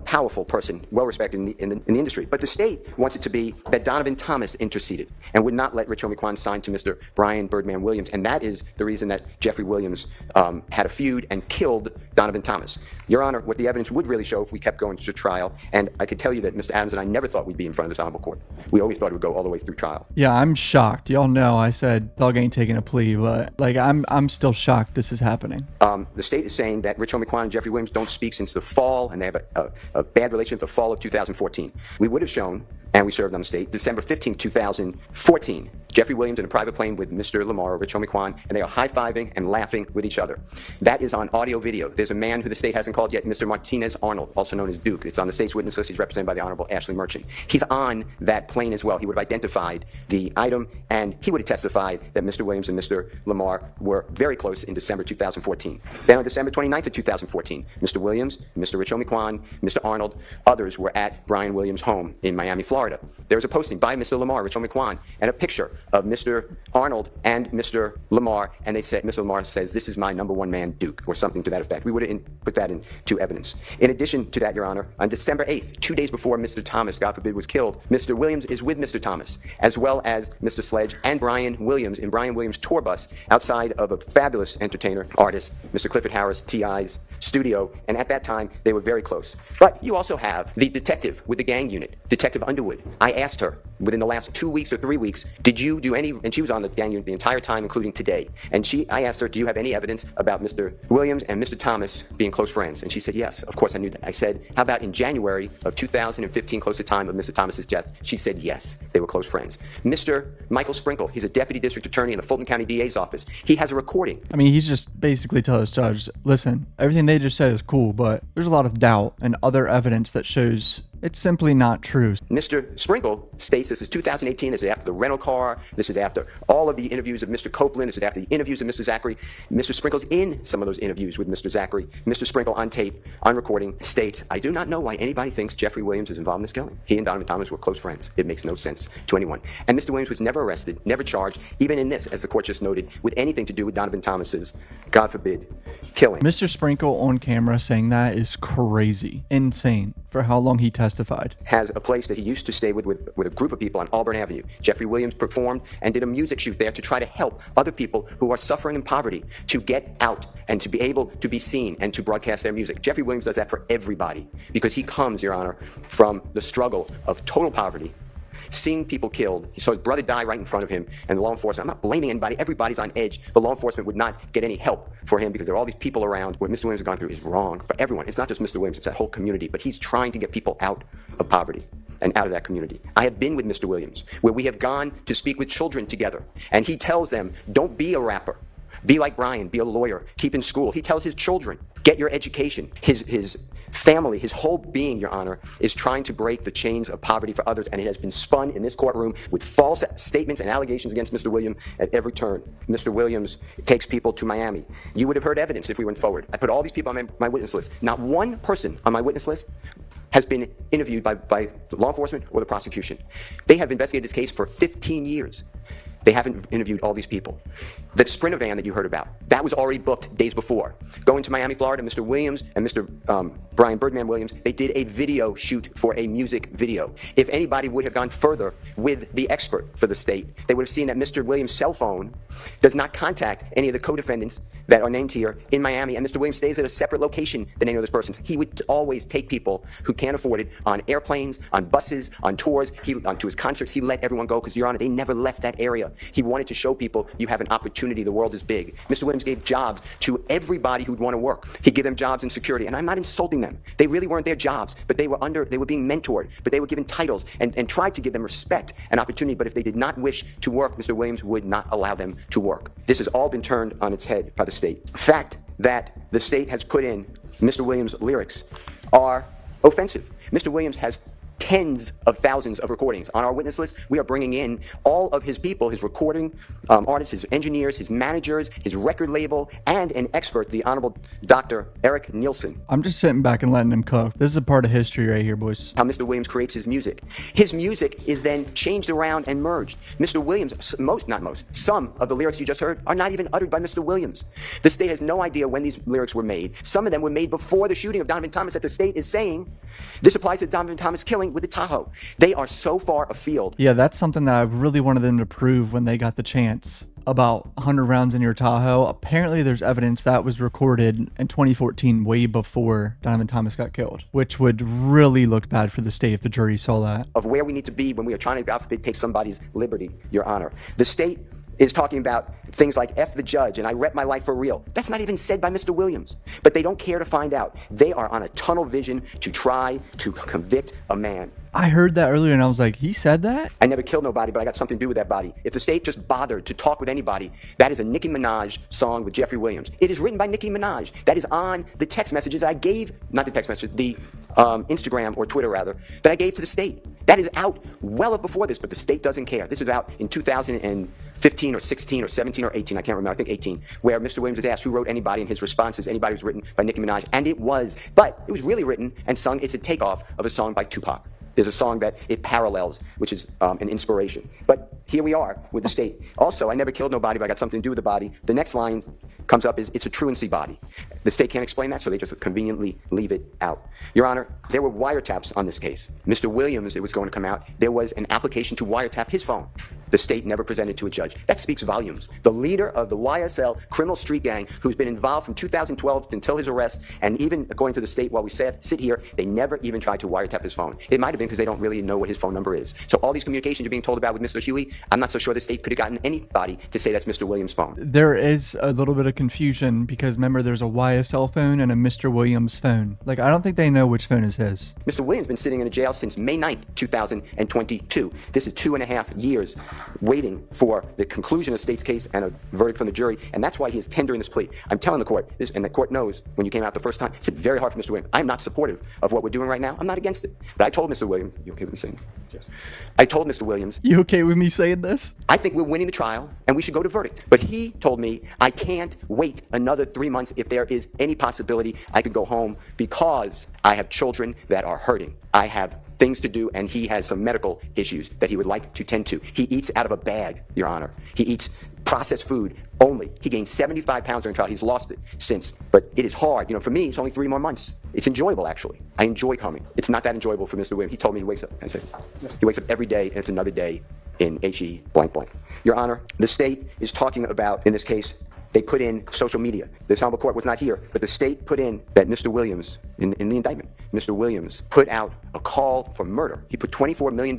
powerful person, well-respected in the industry. But the state wants it to be that Donovan Thomas interceded and would not let Rich Homie Quan sign to Mr. Brian Birdman Williams, and that is the reason that Jeffrey Williams had a feud and killed Donovan Thomas. Your Honor, what the evidence would really show if we kept going to trial, and I could tell you that Mr. Adams and I never thought we'd be in front of this honorable court. We always thought it would go all the way through trial. Yeah, I'm shocked. Y'all know I said Thug ain't taking a plea, but like I'm still shocked this is happening. The state is saying that Rich Homie Quan and Jeffrey Williams don't speak since the fall, and they have a bad relationship the fall of 2014. We would have shown, and we served on the state, December 15, 2014. Jeffrey Williams in a private plane with Mr. Lamar, Rich Homie Quan, and they are high-fiving and laughing with each other. That is on audio video. There's a man who the state hasn't called yet, Mr. Martinez Arnold, also known as Duke. It's on the state's witness list. He's represented by the Honorable Ashley Merchant. He's on that plane as well. He would have identified the item, and he would have testified that Mr. Williams and Mr. Lamar were very close in December 2014. Then on December 29th of 2014, Mr. Williams, Mr. Rich Homie Quan, Mr. Arnold, others were at Brian Williams' home in Miami, Florida. There was a posting by Mr. Lamar, Rich Homie Quan, and a picture of Mr. Arnold and Mr. Lamar, and they said, Mr. Lamar says, "This is my number one man, Duke," or something to that effect. We would have put that into evidence. In addition to that, Your Honor, on December 8th, 2 days before Mr. Thomas, God forbid, was killed, Mr. Williams is with Mr. Thomas, as well as Mr. Sledge and Brian Williams in Brian Williams' tour bus outside of a fabulous entertainer, artist, Mr. Clifford Harris, T.I.'s studio, and at that time, they were very close. But you also have the detective with the gang unit, Detective Underwood. I asked her, within the last 2 weeks or 3 weeks, did you do any, and she was on the gang unit the entire time, including today, and I asked her, do you have any evidence about Mr. Williams and Mr. Thomas being close friends? And she said, yes, of course I knew that. I said, how about in January of 2015, close to time of Mr. Thomas's death? She said, yes, they were close friends. Mr. Michael Sprinkle, he's a deputy district attorney in the Fulton County DA's office. He has a recording. I mean, he's just basically telling his judge, listen, everything they just said is cool, but there's a lot of doubt and other evidence that shows it's simply not true. Mr. Sprinkle states this is 2018, this is after the rental car, this is after all of the interviews of Mr. Copeland, this is after the interviews of Mr. Zachary. Mr. Sprinkle's in some of those interviews with Mr. Zachary. Mr. Sprinkle on tape, on recording, states, I do not know why anybody thinks Jeffrey Williams is involved in this killing. He and Donovan Thomas were close friends. It makes no sense to anyone. And Mr. Williams was never arrested, never charged, even in this, as the court just noted, with anything to do with Donovan Thomas's, God forbid, killing. Mr. Sprinkle on camera saying that is crazy, insane for how long he testified. Has a place that he used to stay with a group of people on Auburn Avenue. Jeffrey Williams performed and did a music shoot there to try to help other people who are suffering in poverty to get out and to be able to be seen and to broadcast their music. Jeffrey Williams does that for everybody because he comes, Your Honor, from the struggle of total poverty, seeing people killed. He saw his brother die right in front of him, and the law enforcement, I'm not blaming anybody, everybody's on edge. The law enforcement would not get any help for him because there are all these people around. What Mr. Williams has gone through is wrong for everyone. It's not just Mr. Williams, it's that whole community, but he's trying to get people out of poverty and out of that community. I have been with Mr. Williams, where we have gone to speak with children together, and he tells them, don't be a rapper. Be like Brian, be a lawyer, keep in school. He tells his children, get your education. His family, his whole being, Your Honor, is trying to break the chains of poverty for others, and it has been spun in this courtroom with false statements and allegations against Mr. Williams at every turn. Mr. Williams takes people to Miami. You would have heard evidence if we went forward. I put all these people on my witness list. Not one person on my witness list has been interviewed by the law enforcement or the prosecution. They have investigated this case for 15 years. They haven't interviewed all these people. The Sprinter van that you heard about, that was already booked days before. Going to Miami, Florida, Mr. Williams and Mr. Brian Birdman Williams, they did a video shoot for a music video. If anybody would have gone further with the expert for the state, they would have seen that Mr. Williams' cell phone does not contact any of the co-defendants that are named here in Miami, and Mr. Williams stays at a separate location than any of those persons. He would always take people who can't afford it on airplanes, on buses, on tours, onto his concerts. He let everyone go because, Your Honor, they never left that area. He wanted to show people you have an opportunity. The world is big. Mr. Williams gave jobs to everybody who'd want to work. He gave them jobs in security, and I'm not insulting them. They really weren't their jobs, but they were being mentored, but they were given titles and tried to give them respect and opportunity, but if they did not wish to work, Mr. Williams would not allow them to work. This has all been turned on its head by the state. The fact that the state has put in Mr. Williams' lyrics are offensive. Mr. Williams has tens of thousands of recordings. On our witness list, we are bringing in all of his people, his recording artists, his engineers, his managers, his record label, and an expert, the Honorable Dr. Eric Nielsen. I'm just sitting back and letting him cook. This is a part of history right here, boys. How Mr. Williams creates his music. His music is then changed around and merged. Mr. Williams, some of the lyrics you just heard are not even uttered by Mr. Williams. The state has no idea when these lyrics were made. Some of them were made before the shooting of Donovan Thomas that the state is saying this applies to the Donovan Thomas killing with the Tahoe. They are so far afield. Yeah, that's something that I really wanted them to prove when they got the chance. About 100 rounds in your Tahoe. Apparently there's evidence that was recorded in 2014, way before Donovan Thomas got killed, which would really look bad for the state if the jury saw that. Of where we need to be when we are trying to take somebody's liberty, Your Honor. The state is talking about things like F the judge and I rep my life for real. That's not even said by Mr. Williams. But they don't care to find out. They are on a tunnel vision to try to convict a man. I heard that earlier and I was like, he said that? I never killed nobody, but I got something to do with that body. If the state just bothered to talk with anybody, that is a Nicki Minaj song with Jeffrey Williams. It is written by Nicki Minaj. That is on the text messages that I gave, not the text message, the Instagram or Twitter rather, that I gave to the state. That is out well up before this, but the state doesn't care. This was out in 2015 or 16 or 17 or 18, I can't remember, I think 18, where Mr. Williams was asked who wrote anybody, and his response is anybody was written by Nicki Minaj, and it was. But it was really written and sung, it's a takeoff of a song by Tupac. There's a song that it parallels, which is an inspiration. But here we are with the state. Also, I never killed nobody, but I got something to do with the body. The next line comes up is, it's a truancy body. The state can't explain that, so they just conveniently leave it out. Your Honor, there were wiretaps on this case. Mr. Williams, it was going to come out, there was an application to wiretap his phone. The state never presented to a judge. That speaks volumes. The leader of the YSL criminal street gang, who's been involved from 2012 until his arrest, and even according to the state while we sit here, they never even tried to wiretap his phone. It might have been because they don't really know what his phone number is. So all these communications you're being told about with Mr. Huey, I'm not so sure the state could have gotten anybody to say that's Mr. Williams' phone. There is a little bit of confusion because remember there's a YSL phone and a Mr. Williams phone. Like, I don't think they know which phone is his. Mr. Williams has been sitting in a jail since May 9th, 2022. This is 2.5 years waiting for the conclusion of the state's case and a verdict from the jury, and that's why he is tendering this plea. I'm telling the court this, and the court knows when you came out the first time, it's very hard for Mr. Williams. I'm not supportive of what we're doing right now. I'm not against it. But I told Mr. Williams, you okay with me saying this? Yes. I told Mr. Williams, You okay with me saying this? I think we're winning the trial and we should go to verdict. But he told me I can't wait another 3 months if there is any possibility I could go home because I have children that are hurting. I have things to do, and he has some medical issues that he would like to tend to. He eats out of a bag, Your Honor. He eats processed food only. He gained 75 pounds during trial. He's lost it since. But it is hard. You know, for me, it's only 3 more months. It's enjoyable, actually. I enjoy coming. It's not that enjoyable for Mr. Williams. He told me he wakes up. I say, he wakes up every day, and it's another day in HE blank blank. Your Honor, the state is talking about, in this case, they put in social media. This honorable court was not here, but the state put in that Mr. Williams, in the indictment, Mr. Williams put out a call for murder. He put $24 million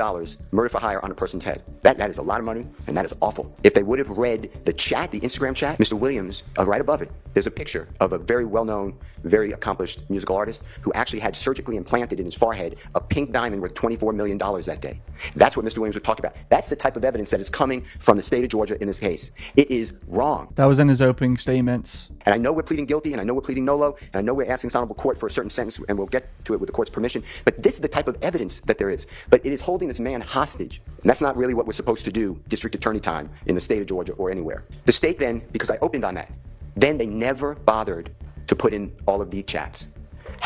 murder for hire on a person's head. That is a lot of money, and that is awful. If they would have read the chat, the Instagram chat, Mr. Williams, right above it, there's a picture of a very well-known, very accomplished musical artist who actually had surgically implanted in his forehead a pink diamond worth $24 million that day. That's what Mr. Williams would talk about. That's the type of evidence that is coming from the state of Georgia in this case. It is wrong. That was in his opening statements. And I know we're pleading guilty, and I know we're pleading NOLO, and I know we're asking this honorable court for a certain sentence, and we'll get to it with the court's permission, but this is the type of evidence that there is. But it is holding this man hostage, and that's not really what we're supposed to do, district attorney time, in the state of Georgia or anywhere. The state then, because I opened on that, then they never bothered to put in all of the chats.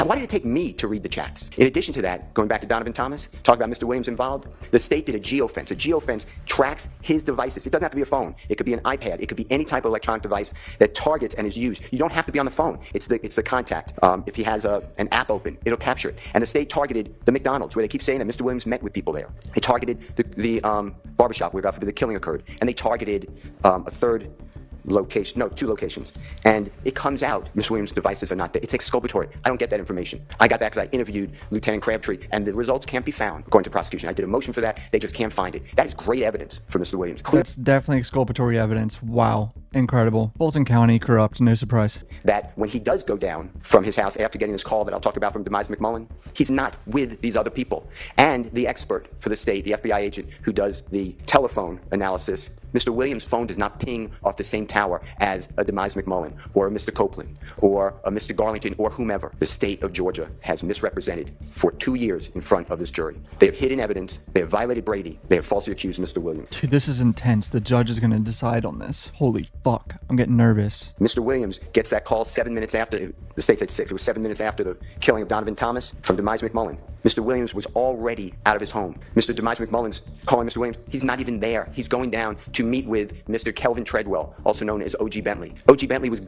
Why did it take me to read the chats? In addition to that, going back to Donovan Thomas, talking about Mr. Williams involved, the state did a geofence. A geofence tracks his devices. It doesn't have to be a phone. It could be an iPad. It could be any type of electronic device that targets and is used. You don't have to be on the phone. It's the contact. If he has an app open, it'll capture it. And the state targeted the McDonald's, where they keep saying that Mr. Williams met with people there. They targeted the barbershop where God forbid the killing occurred. And they targeted a third location, no, 2 locations. And it comes out, Mr. Williams' devices are not there. It's exculpatory. I don't get that information. I got that because I interviewed Lieutenant Crabtree, and the results can't be found, according to prosecution. I did a motion for that. They just can't find it. That is great evidence for Mr. Williams. That's definitely exculpatory evidence. Wow. Incredible. Fulton County corrupt, no surprise. That when he does go down from his house after getting this call that I'll talk about from Demise McMullen, he's not with these other people. And the expert for the state, the FBI agent who does the telephone analysis, Mr. Williams' phone does not ping off the same tower as a Demise McMullen or a Mr. Copeland or a Mr. Garlington or whomever. The state of Georgia has misrepresented for 2 years in front of this jury. They have hidden evidence. They have violated Brady. They have falsely accused Mr. Williams. Dude, this is intense. The judge is going to decide on this. Holy fuck. I'm getting nervous. Mr. Williams gets that call 7 minutes after, the state said 6, it was 7 minutes after the killing of Donovan Thomas from Demise McMullen. Mr. Williams was already out of his home. Mr. Demise McMullen's calling Mr. Williams. He's not even there. He's going down to meet with Mr. Kelvin Treadwell, also known as O.G. Bentley. O.G. Bentley was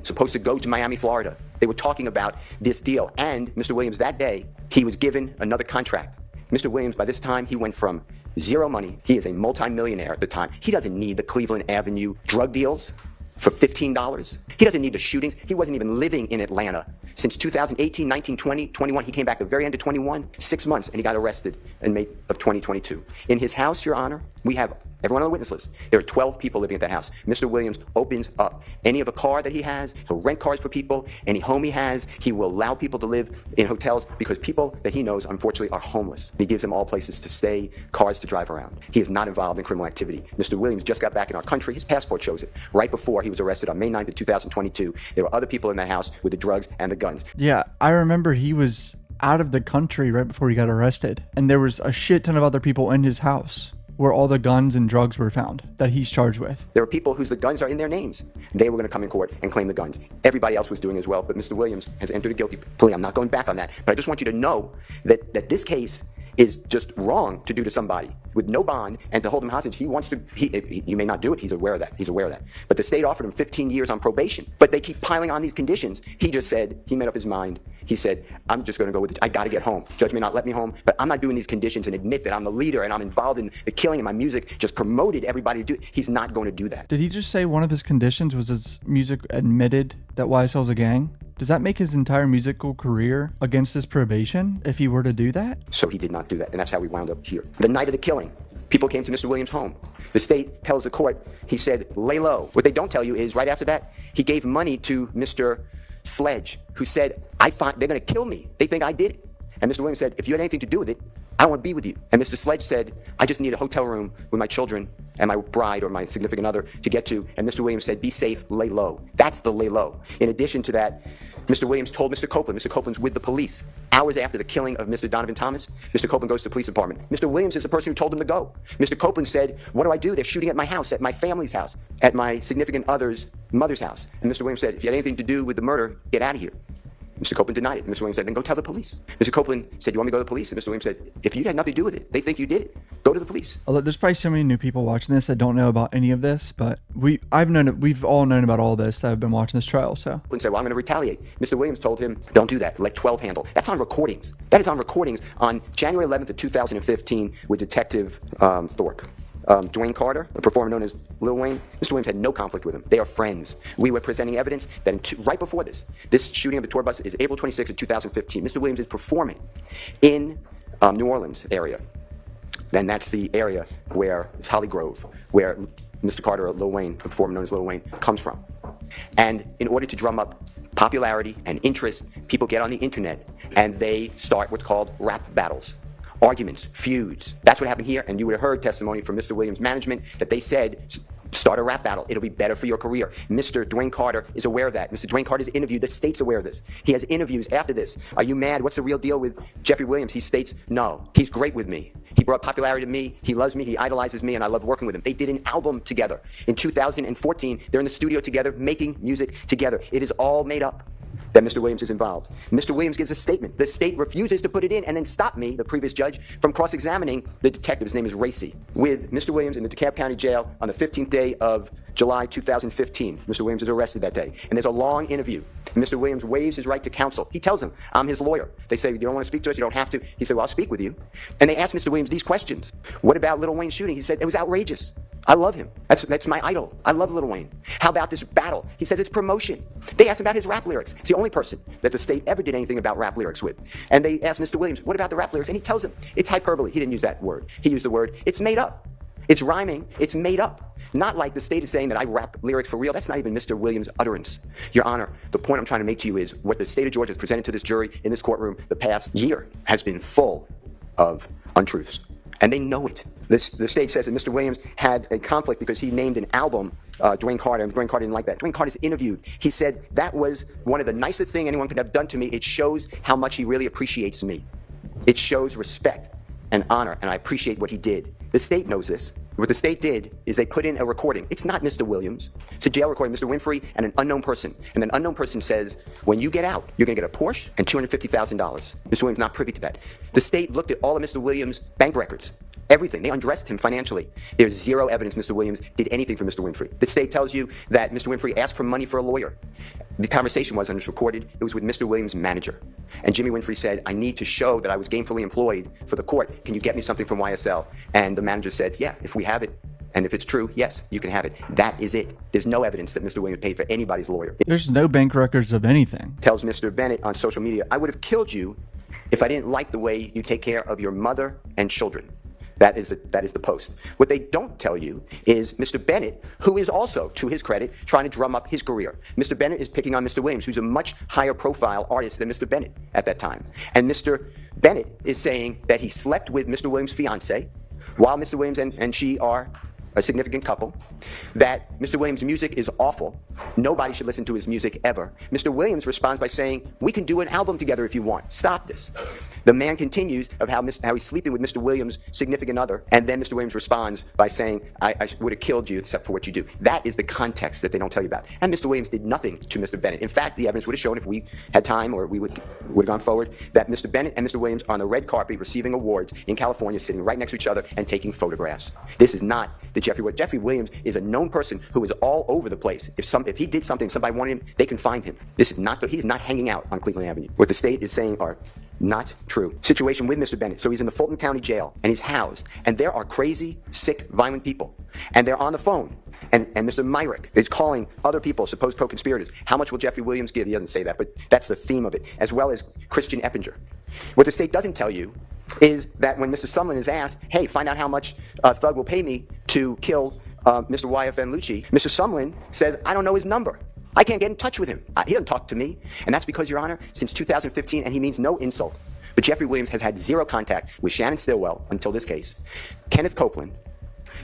supposed to go to Miami, Florida. They were talking about this deal. And Mr. Williams, that day, he was given another contract. Mr. Williams, by this time, he went from zero money. He is a multimillionaire at the time. He doesn't need the Cleveland Avenue drug deals for $15. He doesn't need the shootings. He wasn't even living in Atlanta. Since 2018, 19, 20, 21, he came back at the very end of 21, 6 months, and he got arrested in May of 2022. In his house, Your Honor, we have everyone on the witness list. There are 12 people living at that house. Mr. Williams opens up any of a car that he has. He'll rent cars for people. Any home he has, he will allow people to live in hotels because people that he knows, unfortunately, are homeless. He gives them all places to stay, cars to drive around. He is not involved in criminal activity. Mr. Williams just got back in our country. His passport shows it. Right before he was arrested on May 9th of 2022, there were other people in that house with the drugs and the guns. Yeah, I remember he was out of the country right before he got arrested. And there was a shit ton of other people in his house where all the guns and drugs were found that he's charged with. There are people whose the guns are in their names. They were going to come in court and claim the guns. Everybody else was doing as well, but Mr. Williams has entered a guilty plea. I'm not going back on that, but I just want you to know that this case is just wrong to do to somebody with no bond and to hold him hostage. He wants to, you may not do it, he's aware of that, But the state offered him 15 years on probation, but they keep piling on these conditions. He just said, he made up his mind. He said, I'm just gonna go with it, I gotta get home. Judge may not let me home, but I'm not doing these conditions and admit that I'm the leader and I'm involved in the killing and my music just promoted everybody to do it. He's not going to do that. Did he just say one of his conditions was his music admitted that YSL's a gang? Does that make his entire musical career against his probation if he were to do that? So he did not do that, and that's how we wound up here. The night of the killing, people came to Mr. Williams' home. The state tells the court, he said, lay low. What they don't tell you is right after that, he gave money to Mr. Sledge, who said, they're gonna kill me. They think I did it. And Mr. Williams said, if you had anything to do with it, I don't want to be with you. And Mr. Sledge said, I just need a hotel room with my children and my bride or my significant other to get to. And Mr. Williams said, be safe, lay low. That's the lay low. In addition to that, Mr. Williams told Mr. Copeland's with the police. Hours after the killing of Mr. Donovan Thomas, Mr. Copeland goes to the police department. Mr. Williams is the person who told him to go. Mr. Copeland said, what do I do? They're shooting at my house, at my family's house, at my significant other's mother's house. And Mr. Williams said, if you had anything to do with the murder, get out of here. Mr. Copeland denied it. Mr. Williams said, then go tell the police. Mr. Copeland said, you want me to go to the police? And Mr. Williams said, if you had nothing to do with it, they think you did it, go to the police. There's probably so many new people watching this that don't know about any of this, but we've all known about all this that have been watching this trial, so. And said, well, I'm going to retaliate. Mr. Williams told him, don't do that, let 12 handle. That's on recordings. That is on recordings on January 11th of 2015 with Detective Thorpe. Dwayne Carter, a performer known as Lil Wayne, Mr. Williams had no conflict with him. They are friends. We were presenting evidence that right before this shooting of the tour bus is April 26th of 2015. Mr. Williams is performing in New Orleans area. Then that's the area where it's Holly Grove, where Mr. Carter, or Lil Wayne, a performer known as Lil Wayne, comes from. And in order to drum up popularity and interest, people get on the internet and they start what's called rap battles. Arguments, feuds. That's what happened here, and you would have heard testimony from Mr. Williams' management that they said, start a rap battle. It'll be better for your career. Mr. Dwayne Carter is aware of that. Mr. Dwayne Carter's interviewed. The state's aware of this. He has interviews after this. Are you mad? What's the real deal with Jeffrey Williams? He states, no. He's great with me. He brought popularity to me. He loves me. He idolizes me, and I love working with him. They did an album together. In 2014, they're in the studio together, making music together. It is all made up. that Mr. Williams is involved. Mr. Williams gives a statement. The state refuses to put it in and then stop me, the previous judge, from cross-examining the detective, his name is Racy, with Mr. Williams in the DeKalb County Jail on the 15th day of July 2015. Mr. Williams is arrested that day. And there's a long interview. And Mr. Williams waives his right to counsel. He tells them, I'm his lawyer. They say, you don't want to speak to us, you don't have to. He said, well, I'll speak with you. And they asked Mr. Williams these questions. What about Lil Wayne's shooting? He said, it was outrageous. I love him. That's my idol. I love Lil Wayne. How about this battle? He says it's promotion. They asked about his rap lyrics. It's the only person that the state ever did anything about rap lyrics with. And they asked Mr. Williams, what about the rap lyrics? And he tells them, it's hyperbole. He didn't use that word. He used the word, it's made up. It's rhyming. It's made up. Not like the state is saying that I rap lyrics for real. That's not even Mr. Williams' utterance. Your Honor, the point I'm trying to make to you is what the state of Georgia has presented to this jury in this courtroom the past year has been full of untruths. And they know it. The state says that Mr. Williams had a conflict because he named an album Dwayne Carter, and Dwayne Carter didn't like that. Dwayne Carter's interviewed. He said, that was one of the nicest things anyone could have done to me. It shows how much he really appreciates me. It shows respect and honor, and I appreciate what he did. The state knows this. What the state did is they put in a recording. It's not Mr. Williams. It's a jail recording, Mr. Winfrey and an unknown person. And an unknown person says, when you get out, you're going to get a Porsche and $250,000. Mr. Williams not privy to that. The state looked at all of Mr. Williams' bank records. Everything. They undressed him financially. There's zero evidence Mr. Williams did anything for Mr. Winfrey. The state tells you that Mr. Winfrey asked for money for a lawyer. The conversation was, and it's recorded, it was with Mr. Williams' manager. And Jimmy Winfrey said, I need to show that I was gainfully employed for the court. Can you get me something from YSL? And the manager said, yeah, if we have it. And if it's true, yes, you can have it. That is it. There's no evidence that Mr. Williams paid for anybody's lawyer. There's no bank records of anything. Tells Mr. Bennett on social media, I would have killed you if I didn't like the way you take care of your mother and children. That is the post. What they don't tell you is Mr. Bennett, who is also, to his credit, trying to drum up his career. Mr. Bennett is picking on Mr. Williams, who's a much higher profile artist than Mr. Bennett at that time. And Mr. Bennett is saying that he slept with Mr. Williams' fiancée while Mr. Williams and she are a significant couple, that Mr. Williams' music is awful. Nobody should listen to his music ever. Mr. Williams responds by saying, we can do an album together if you want. Stop this. The man continues of how he's sleeping with Mr. Williams' significant other, and then Mr. Williams responds by saying, I would have killed you except for what you do. That is the context that they don't tell you about. And Mr. Williams did nothing to Mr. Bennett. In fact, the evidence would have shown, if we had time or we would have gone forward, that Mr. Bennett and Mr. Williams are on the red carpet receiving awards in California, sitting right next to each other and taking photographs. This is not the Jeffrey Williams is a known person who is all over the place. If he did something, somebody wanted him, they can find him. This is not, he's not hanging out on Cleveland Avenue. What the state is saying are not true. Situation with Mr. Bennett. So he's in the Fulton County Jail, and he's housed, and there are crazy, sick, violent people, and they're on the phone. And Mr. Myrick is calling other people, supposed co-conspirators. How much will Jeffrey Williams give? He doesn't say that, but that's the theme of it, as well as Christian Eppinger. What the state doesn't tell you is that when Mr. Sumlin is asked, hey, find out how much Thug will pay me to kill Mr. YFN Lucci, Mr. Sumlin says, I don't know his number. I can't get in touch with him. He doesn't talk to me. And that's because, Your Honor, since 2015, and he means no insult, but Jeffrey Williams has had zero contact with Shannon Stillwell until this case, Kenneth Copeland,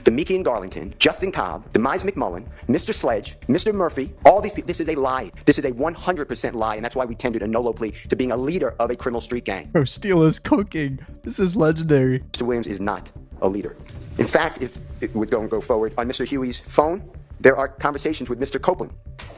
Demiki and Garlington, Justin Cobb, Demise McMullen, Mr. Sledge, Mr. Murphy, all these people. This is a lie. This is a 100% lie, and that's why we tendered a NOLO plea to being a leader of a criminal street gang. Bro, Steele is cooking. This is legendary. Mr. Williams is not a leader. In fact, if it would go forward, on Mr. Huey's phone, there are conversations with Mr. Copeland.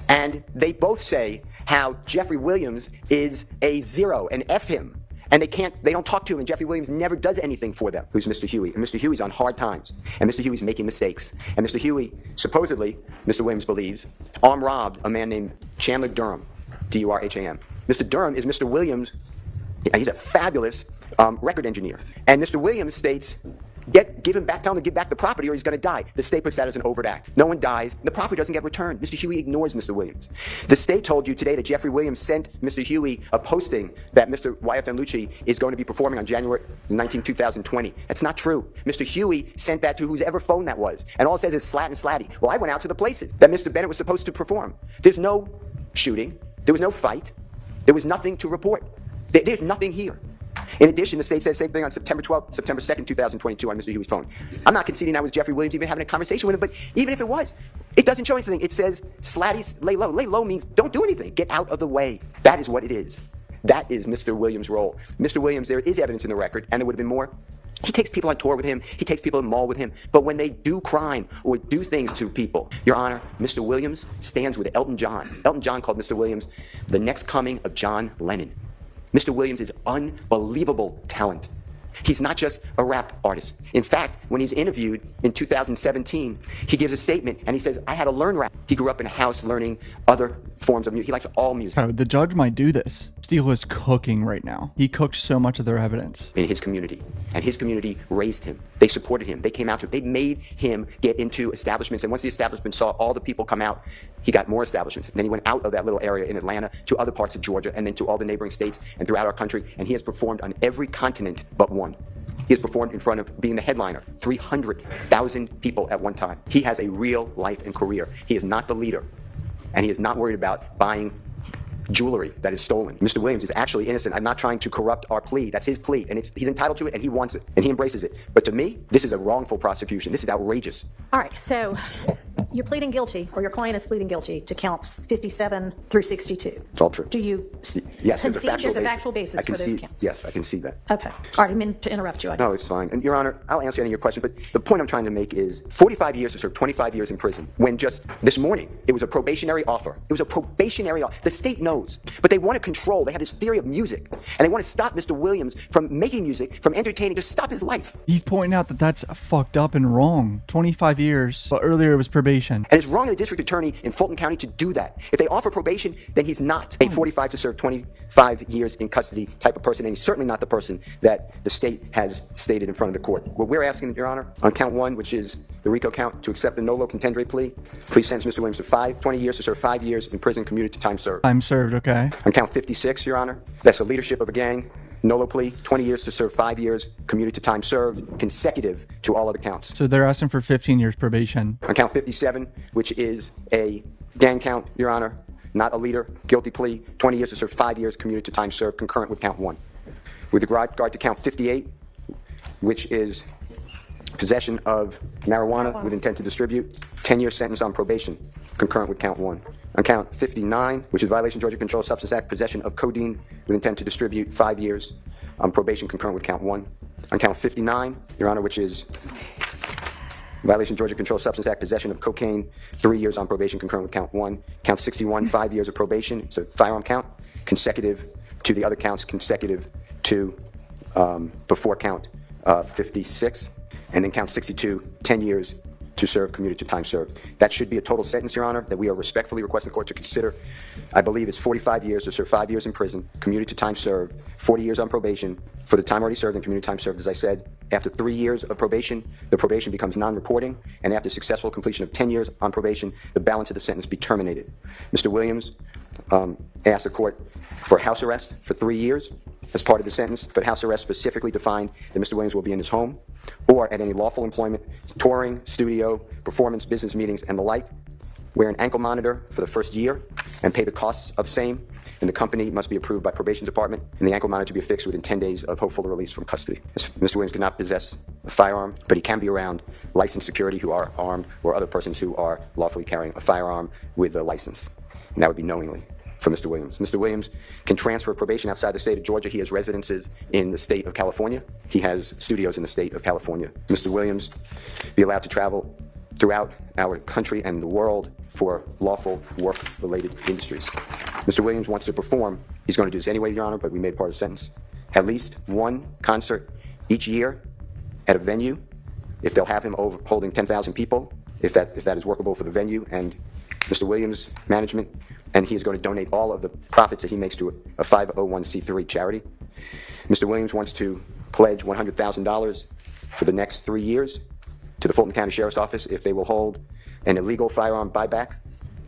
And they both say how Jeffrey Williams is a zero and F him. And they don't talk to him, and Jeffrey Williams never does anything for them. Who's Mr. Huey? And Mr. Huey's on hard times. And Mr. Huey's making mistakes. And Mr. Huey, supposedly, Mr. Williams believes, armed robbed a man named Chandler Durham, D-U-R-H-A-M. Mr. Durham is Mr. Williams. He's a fabulous record engineer. And Mr. Williams states, give him back, tell him to give back the property or he's going to die. The state puts that as an overt act. No one dies. The property doesn't get returned. Mr. Huey ignores Mr. Williams. The state told you today that Jeffrey Williams sent Mr. Huey a posting that Mr. YFN Lucci is going to be performing on January 19, 2020. That's not true. Mr. Huey sent that to whoever phone that was. And all it says is slat and slatty. Well, I went out to the places that Mr. Bennett was supposed to perform. There's no shooting. There was no fight. There was nothing to report. There's nothing here. In addition, the state said the same thing on September 12th, September 2nd, 2022 on Mr. Huey's phone. I'm not conceding that was Jeffrey Williams even having a conversation with him, but even if it was, it doesn't show anything. It says slatty, lay low. Lay low means don't do anything. Get out of the way. That is what it is. That is Mr. Williams' role. Mr. Williams, there is evidence in the record, and there would have been more He takes people on tour with him. He takes people to the mall with him. But when they do crime or do things to people, Your Honor, Mr. Williams stands with Elton John. Elton John called Mr. Williams the next coming of John Lennon. Mr. Williams is unbelievable talent. He's not just a rap artist. In fact, when he's interviewed in 2017, he gives a statement and he says, I had to learn rap. He grew up in a house learning other forms of music. He likes all music. Oh, the judge might do this. Steele is cooking right now. He cooked so much of their evidence. In his community, and his community raised him. They supported him. They came out to him. They made him get into establishments, and once the establishment saw all the people come out, he got more establishments. And then he went out of that little area in Atlanta to other parts of Georgia, and then to all the neighboring states and throughout our country, and he has performed on every continent but one. He has performed in front of being the headliner, 300,000 people at one time. He has a real life and career. He is not the leader, and he is not worried about buying jewelry that is stolen. Mr. Williams is actually innocent. I'm not trying to corrupt our plea. That's his plea, and he's entitled to it, and he wants it, and he embraces it. But to me, this is a wrongful prosecution. This is outrageous. All right, so you're pleading guilty, or your client is pleading guilty to counts 57 through 62. It's all true. Do you Yes, concede there's a factual basis I can for those see, counts? yes, I can see that. Okay. All right, I didn't mean to interrupt you. No, it's fine. And Your Honor, I'll answer any of your questions, but the point I'm trying to make is 45 years to serve 25 years in prison, when just this morning it was a probationary offer. It was a probationary offer. The state knows, but they want to control. They have this theory of music, and they want to stop Mr. Williams from making music, from entertaining, just stop his life. He's pointing out that that's fucked up and wrong. 25 years, but earlier it was probation. And it's wrong of the district attorney in Fulton County to do that. If they offer probation, then he's not a 45 to serve 25 years in custody type of person, and he's certainly not the person that the state has stated in front of the court. What we're asking, Your Honor, on count 1, which is the RICO count, to accept the NOLO contendere plea, please sentence Mr. Williams to 20 years to serve 5 years in prison, commuted to time served. Time served, okay. On count 56, Your Honor, that's the leadership of a gang, NOLO plea, 20 years to serve 5 years, commuted to time served, consecutive to all other counts. So they're asking for 15 years probation. On count 57, which is a gang count, Your Honor, not a leader, guilty plea, 20 years to serve 5 years, commuted to time served, concurrent with count 1. With regard to count 58, which is possession of marijuana with intent to distribute, 10-year sentence on probation, concurrent with count 1. On count 59, which is violation of Georgia Controlled Substance Act, possession of codeine with intent to distribute, 5 years on probation, concurrent with count 1. On count 59, Your Honor, which is violation of Georgia Controlled Substance Act, possession of cocaine, 3 years on probation, concurrent with count 1. Count 61, 5 years of probation. It's a firearm count, consecutive to the other counts, consecutive to before count 56. And then count 62, 10 years to serve, commuted to time served. That should be a total sentence, Your Honor, that we are respectfully requesting the court to consider. I believe it's 45 years to serve 5 years in prison, commuted to time served, 40 years on probation for the time already served and commuted time served. As I said, after 3 years of probation, the probation becomes non-reporting, and after successful completion of 10 years on probation, the balance of the sentence be terminated. Mr. Williams asked the court for house arrest for 3 years as part of the sentence, but house arrest specifically defined that Mr. Williams will be in his home or at any lawful employment, touring, studio, performance, business meetings, and the like, wear an ankle monitor for the first year and pay the costs of same, and the company must be approved by probation department, and the ankle monitor to be affixed within 10 days of hopeful release from custody. Mr. Williams cannot possess a firearm, but he can be around licensed security who are armed or other persons who are lawfully carrying a firearm with a license, and that would be knowingly. For Mr. Williams. Mr. Williams can transfer probation outside the state of Georgia. He has residences in the state of California. He has studios in the state of California. Mr. Williams be allowed to travel throughout our country and the world for lawful work-related industries. Mr. Williams wants to perform. He's going to do this anyway, Your Honor, but we made part of the sentence. At least one concert each year at a venue, if they'll have him holding 10,000 people, if that is workable for the venue and Mr. Williams' management, and he is going to donate all of the profits that he makes to a 501c3 charity. Mr. Williams wants to pledge $100,000 for the next 3 years to the Fulton County Sheriff's Office if they will hold an illegal firearm buyback,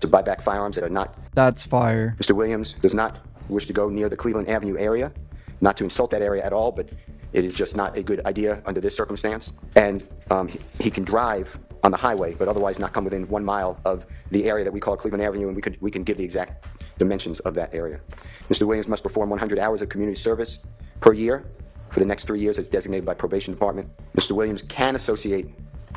to buy back firearms that are not. That's fire. Mr. Williams does not wish to go near the Cleveland Avenue area, not to insult that area at all, but it is just not a good idea under this circumstance. And he can drive on the highway, but otherwise not come within 1 mile of the area that we call Cleveland Avenue, and we can give the exact dimensions of that area. Mr. Williams must perform 100 hours of community service per year for the next 3 years as designated by probation department. Mr. Williams can associate,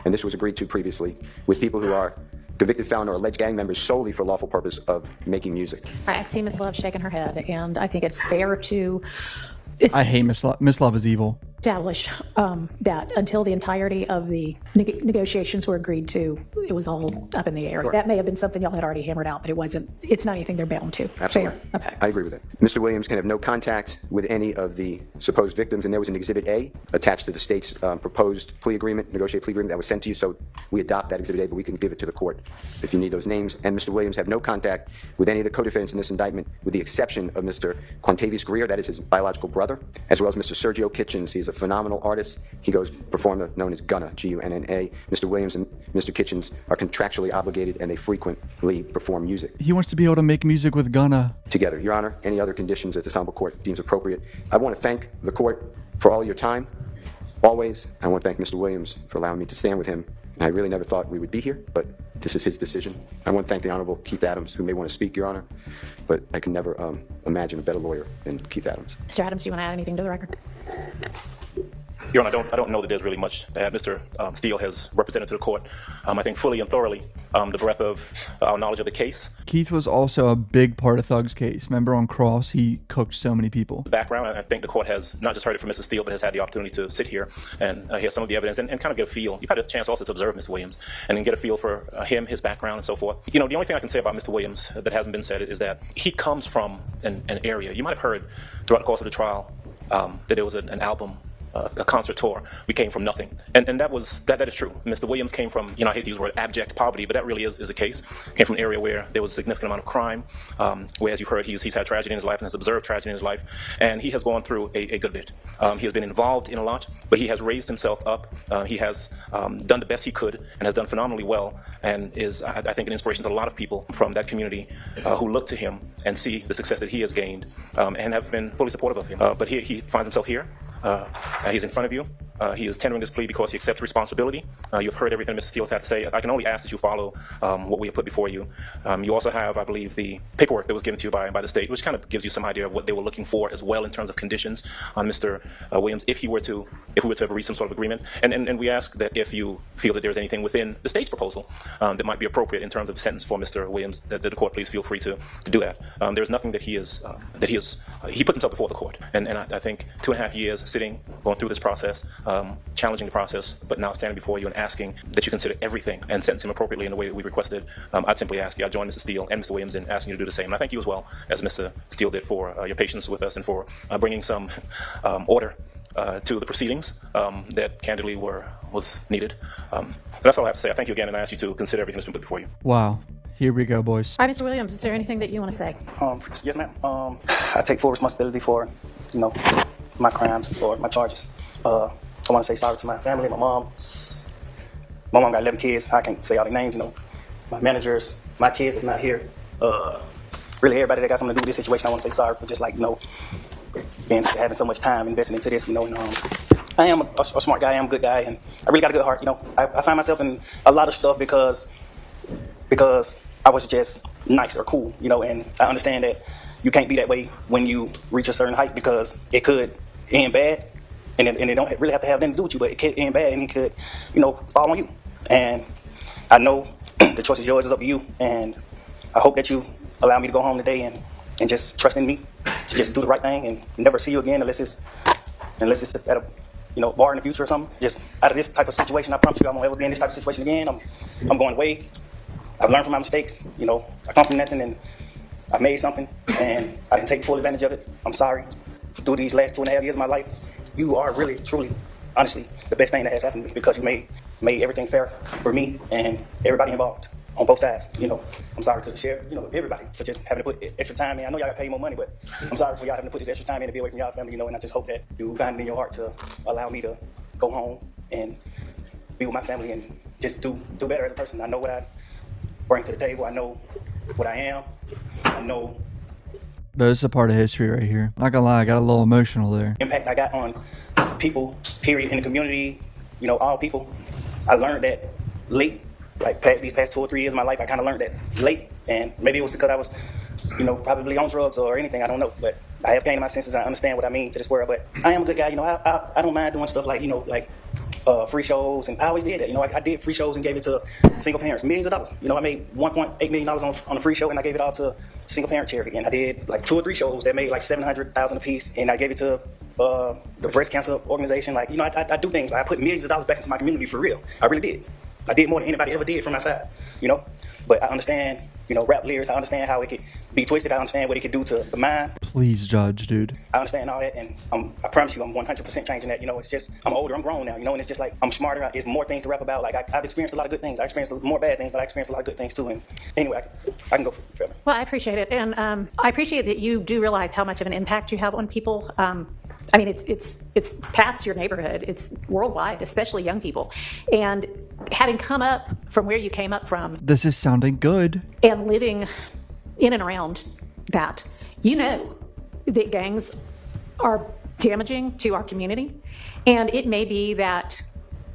and this was agreed to previously, with people who are convicted felon or alleged gang members solely for lawful purpose of making music. I see Ms. Love shaking her head, and I think it's fair to... I hate Miss Love is evil. establish that until the entirety of the negotiations were agreed to, it was all up in the air. Sure. That may have been something y'all had already hammered out, but it wasn't. It's not anything they're bound to. Absolutely. Fair. Okay. I agree with that. Mr. Williams can have no contact with any of the supposed victims, and there was an Exhibit A attached to the state's proposed plea agreement, negotiated plea agreement that was sent to you, so we adopt that Exhibit A, but we can give it to the court if you need those names. And Mr. Williams have no contact with any of the co-defendants in this indictment, with the exception of Mr. Quantavious Greer, that is his biological brother, as well as Mr. Sergio Kitchens. He's a phenomenal artist. He goes perform known as Gunna, G-U-N-N-A. Mr. Williams and Mr. Kitchens are contractually obligated, and they frequently perform music He wants to be able to make music with Gunna. together. Your Honor, any other conditions that this honorable court deems appropriate. I want to thank the court for all your time, always. I want to thank Mr. Williams for allowing me to stand with him. And I really never thought we would be here, but this is his decision. I want to thank the Honorable Keith Adams, who may want to speak, Your Honor, but I can never imagine a better lawyer than Keith Adams. Mr. Adams, do you want to add anything to the record? Your Honor, I don't know that there's really much that Mr. Steele has represented to the court. I think fully and thoroughly the breadth of our knowledge of the case. Keith was also a big part of Thug's case. Remember on Cross, he cooked so many people. Background, I think the court has not just heard it from Mr. Steele, but has had the opportunity to sit here and hear some of the evidence and kind of get a feel. You've had a chance also to observe Mr. Williams and then get a feel for him, his background, and so forth. You know, the only thing I can say about Mr. Williams that hasn't been said is that he comes from an area. You might have heard throughout the course of the trial that there was an album, a concert tour. We came from nothing, and that is true. Mr. Williams came from, I hate to use the word abject poverty, but that really is the case. Came from an area where there was a significant amount of crime, where, as you've heard, he's had tragedy in his life and has observed tragedy in his life, and he has gone through a good bit. He has been involved in a lot, but he has raised himself up. He has done the best he could and has done phenomenally well, and is, I think, an inspiration to a lot of people from that community who look to him and see the success that he has gained, and have been fully supportive of him. But he finds himself here. He's in front of you. He is tendering this plea because he accepts responsibility. You've heard everything Mr. Steele has had to say. I can only ask that you follow what we have put before you. You also have, I believe, the paperwork that was given to you by the state, which kind of gives you some idea of what they were looking for as well in terms of conditions on Mr. Williams if we were to ever reach some sort of agreement. And we ask that if you feel that there's anything within the state's proposal that might be appropriate in terms of sentence for Mr. Williams, that the court please feel free to do that. There's nothing that he puts himself before the court. And I think 2.5 years sitting, going through this process, challenging the process, but now standing before you and asking that you consider everything and sentence him appropriately in the way that we requested, I'd simply ask you, I join Mr. Steele and Mr. Williams in asking you to do the same. And I thank you as well, as Mr. Steele did, for your patience with us and for bringing some order to the proceedings that candidly was needed. That's all I have to say. I thank you again, and I ask you to consider everything that's been put before you. Wow. Here we go, boys. All right, Mr. Williams, is there anything that you want to say? Yes, ma'am. I take full responsibility for, my crimes or my charges. I want to say sorry to my family, my mom. My mom got 11 kids. I can't say all their names, My managers, my kids that's not here. Really, everybody that got something to do with this situation, I want to say sorry for just having so much time invested into this, I am a smart guy. I am a good guy, and I really got a good heart. I find myself in a lot of stuff because I was just nice or cool, and I understand that you can't be that way when you reach a certain height because it could end bad, and it don't really have to have anything to do with you, but it could end bad and it could, fall on you. And I know the choice is yours, it's up to you, and I hope that you allow me to go home today and just trust in me to just do the right thing and never see you again unless it's at a bar in the future or something. Just out of this type of situation, I promise you I won't ever be in this type of situation again. I'm going away. I've learned from my mistakes. I come from nothing and I made something and I didn't take full advantage of it. I'm sorry. Through these last 2.5 years of my life, you are really, truly, honestly, the best thing that has happened to me because you made everything fair for me and everybody involved on both sides. I'm sorry to the sheriff, everybody for just having to put extra time in. I know y'all got paid more money, but I'm sorry for y'all having to put this extra time in to be away from y'all family, and I just hope that you find it in your heart to allow me to go home and be with my family and just do better as a person. I know what I bring to the table. I know what I am. I know But it's a part of history right here. Not gonna lie, I got a little emotional there. impact I got on people, period, in the community, all people. I learned that late, these past 2 or 3 years of my life, I kind of learned that late, and maybe it was because I was, probably on drugs or anything, I don't know, but I have pain in my senses, I understand what I mean to this world, but I am a good guy, I don't mind doing stuff free shows, and I always did that, I did free shows and gave it to single parents, millions of dollars, I made $1.8 million on a free show, and I gave it all to single parent charity, and I did 2 or 3 shows that made $700,000 a piece, and I gave it to the breast cancer organization. Like, you know, I do things. I put millions of dollars back into my community for real. I really did. I did more than anybody ever did from my side, you know. But I understand, you know, rap lyrics. I understand how it could be twisted. I understand what it could do to the mind. Please judge, dude. I understand all that, and I promise you, I'm 100% changing that. You know, it's just, I'm older, I'm grown now, you know, and it's just like, I'm smarter, it's more things to rap about. Like, I've experienced a lot of good things. I experienced more bad things, but I experienced a lot of good things too. And anyway, I can go further. Well, I appreciate it. And I appreciate that you do realize how much of an impact you have on people. I mean, it's past your neighborhood. It's worldwide, especially young people. And having come up from where you came up from. This is sounding good. And living in and around that, you know that gangs are damaging to our community. And it may be that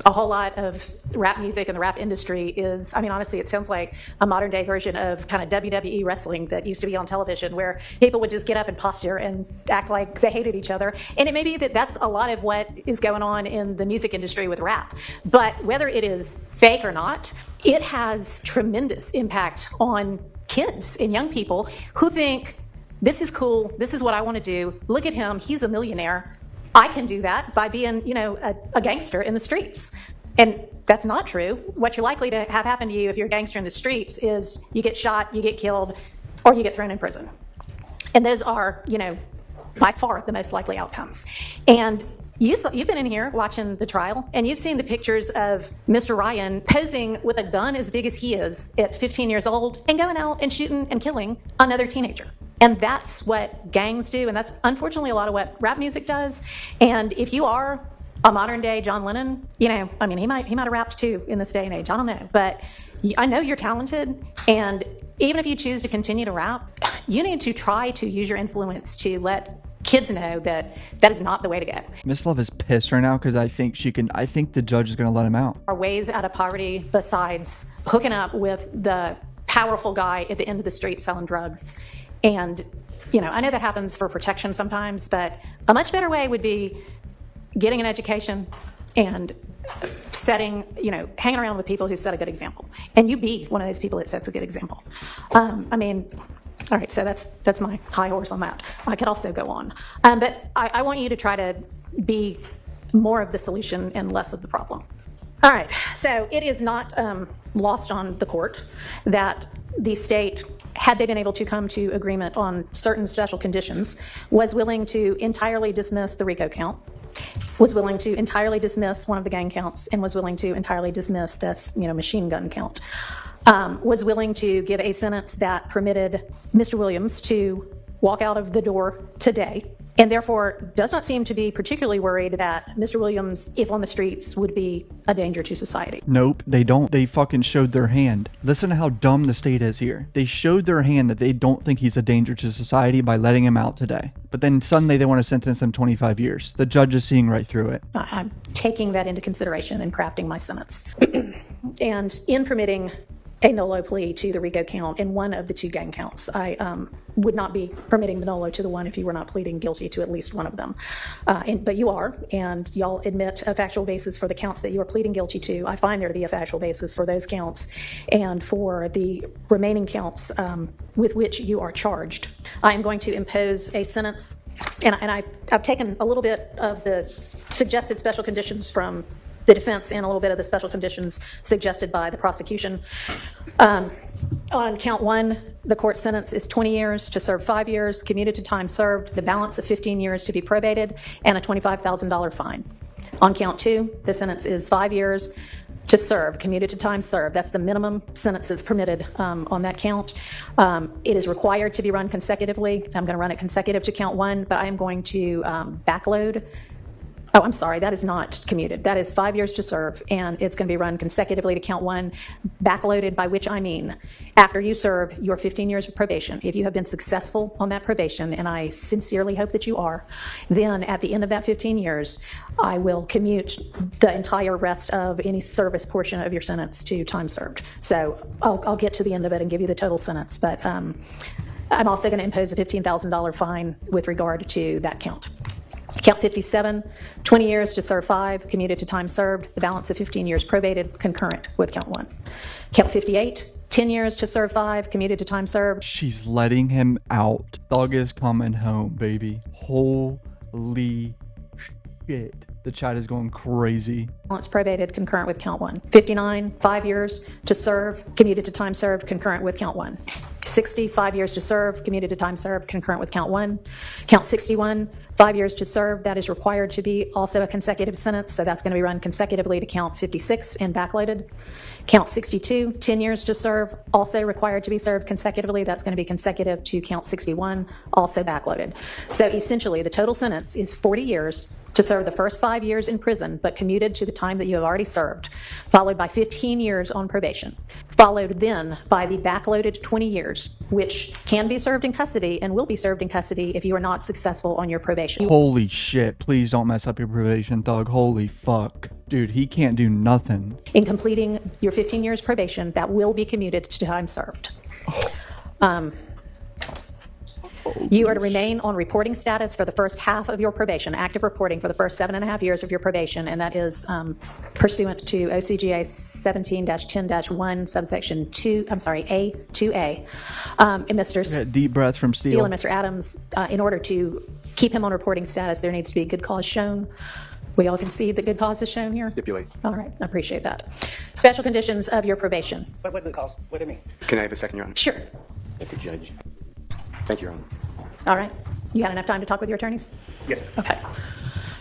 a whole lot of rap music and the rap industry is, I mean, honestly, it sounds like a modern day version of kind of WWE wrestling that used to be on television, where people would just get up and posture and act like they hated each other. And it may be that that's a lot of what is going on in the music industry with rap. But whether it is fake or not, it has tremendous impact on kids and young people who think, this is cool, this is what I want to do, look at him, he's a millionaire. I can do that by being, you know, a gangster in the streets. And that's not true. What you're likely to have happen to you if you're a gangster in the streets is you get shot, you get killed, or you get thrown in prison. And those are, you know, by far the most likely outcomes. And you've been in here watching the trial, and you've seen the pictures of Mr. Ryan posing with a gun as big as he is at 15 years old and going out and shooting and killing another teenager. And that's what gangs do, and that's unfortunately a lot of what rap music does. And if you are a modern day John Lennon, you know, I mean, he might have rapped too in this day and age, I don't know. But I know you're talented, and even if you choose to continue to rap, you need to try to use your influence to let kids know that that is not the way to go. Miss Love is pissed right now because I think the judge is going to let him out. Our ways out of poverty besides hooking up with the powerful guy at the end of the street selling drugs. And, you know, I know that happens for protection sometimes, but a much better way would be getting an education and setting, you know, hanging around with people who set a good example. And you be one of those people that sets a good example. I mean, all right, so that's my high horse on that. I could also go on. But I want you to try to be more of the solution and less of the problem. All right, so it is not lost on the court that the state, had they been able to come to agreement on certain special conditions, was willing to entirely dismiss the RICO count, was willing to entirely dismiss one of the gang counts, and was willing to entirely dismiss this, you know, machine gun count. Was willing to give a sentence that permitted Mr. Williams to walk out of the door today, and therefore does not seem to be particularly worried that Mr. Williams, if on the streets, would be a danger to society. Nope, they don't. They fucking showed their hand. Listen to how dumb the state is here. They showed their hand that they don't think he's a danger to society by letting him out today. But then suddenly they want to sentence him 25 years. The judge is seeing right through it. I'm taking that into consideration and crafting my sentence. And in permitting a NOLO plea to the RICO count in one of the two gang counts, I would not be permitting the NOLO to the one if you were not pleading guilty to at least one of them. But you are, and y'all admit a factual basis for the counts that you are pleading guilty to. I find there to be a factual basis for those counts and for the remaining counts with which you are charged. I am going to impose a sentence, and I've taken a little bit of the suggested special conditions from the defense and a little bit of the special conditions suggested by the prosecution. On count one, the court sentence is 20 years to serve 5 years, commuted to time served, the balance of 15 years to be probated, and a $25,000 fine. On count two, the sentence is 5 years to serve, commuted to time served. That's the minimum sentence that's permitted on that count. It is required to be run consecutively. I'm going to run it consecutive to count one, but I am going to backload. Oh, I'm sorry, that is not commuted. That is 5 years to serve, and it's going to be run consecutively to count one, backloaded, by which I mean after you serve your 15 years of probation. If you have been successful on that probation, and I sincerely hope that you are, then at the end of that 15 years, I will commute the entire rest of any service portion of your sentence to time served. So I'll get to the end of it and give you the total sentence, but I'm also going to impose a $15,000 fine with regard to that count. Count 57, 20 years to serve 5, commuted to time served, the balance of 15 years probated, concurrent with count 1. Count 58, 10 years to serve 5, commuted to time served. She's letting him out. Thug is coming home, baby. Holy shit. The chat is going crazy. It's probated concurrent with count 1. 59, 5 years to serve, commuted to time served, concurrent with count 1. 60, 5 years to serve, commuted to time served, concurrent with count 1. Count 61, 5 years to serve, that is required to be also a consecutive sentence, so that's going to be run consecutively to count 56 and backloaded. Count 62, 10 years to serve, also required to be served consecutively, that's going to be consecutive to count 61, also backloaded. So essentially, the total sentence is 40 years to serve the first 5 years in prison, but commuted to the time that you have already served, followed by 15 years on probation, followed then by the backloaded 20 years, which can be served in custody and will be served in custody if you are not successful on your probation. Holy shit. Please don't mess up your probation, Thug. Holy fuck. Dude, he can't do nothing. In completing your 15 years probation, that will be commuted to time served. You are to remain on reporting status for the first half of your probation, active reporting for the first 7.5 years of your probation, and that is pursuant to OCGA 17-10-1, subsection 2, I'm sorry, A2A. And Mr. Yeah, deep breath from Steele. Steele and Mr. Adams, in order to keep him on reporting status, there needs to be good cause shown. We all concede that good cause is shown here? Stipulate. All right, I appreciate that. Special conditions of your probation. What good cause? What do you mean? Can I have a second, Your Honor? Sure. Let the judge. Thank you, Your Honor. All right. You had enough time to talk with your attorneys? Yes. Okay. All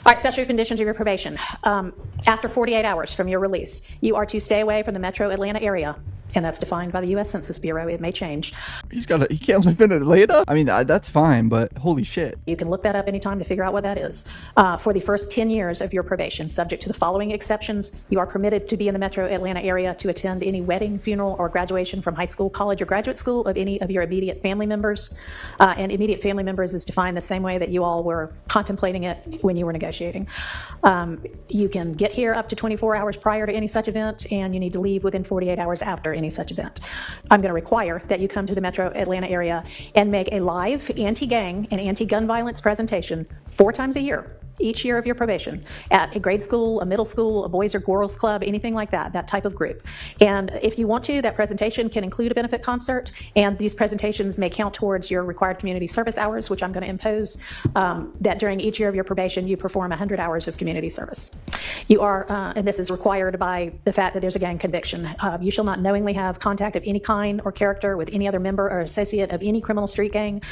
right, special conditions of your probation. After 48 hours from your release, you are to stay away from the metro Atlanta area, and that's defined by the U.S. Census Bureau. It may change. He can't live in Atlanta? I mean, that's fine, but holy shit. You can look that up anytime to figure out what that is. For the first 10 years of your probation, subject to the following exceptions, you are permitted to be in the metro Atlanta area to attend any wedding, funeral, or graduation from high school, college, or graduate school of any of your immediate family members. And immediate family members is defined the same way that you all were contemplating it when you were negotiating. You can get here up to 24 hours prior to any such event, and you need to leave within 48 hours after any such event. I'm going to require that you come to the metro Atlanta area and make a live anti-gang and anti-gun violence presentation 4 times a year, each year of your probation, at a grade school, a middle school, a boys or girls club, anything like that, that type of group. And if you want to, that presentation can include a benefit concert, and these presentations may count towards your required community service hours, which I'm going to impose, that during each year of your probation, you perform 100 hours of community service. You are, and this is required by the fact that there's a gang conviction. You shall not knowingly have contact of any kind or character with any other member or associate of any criminal street gang.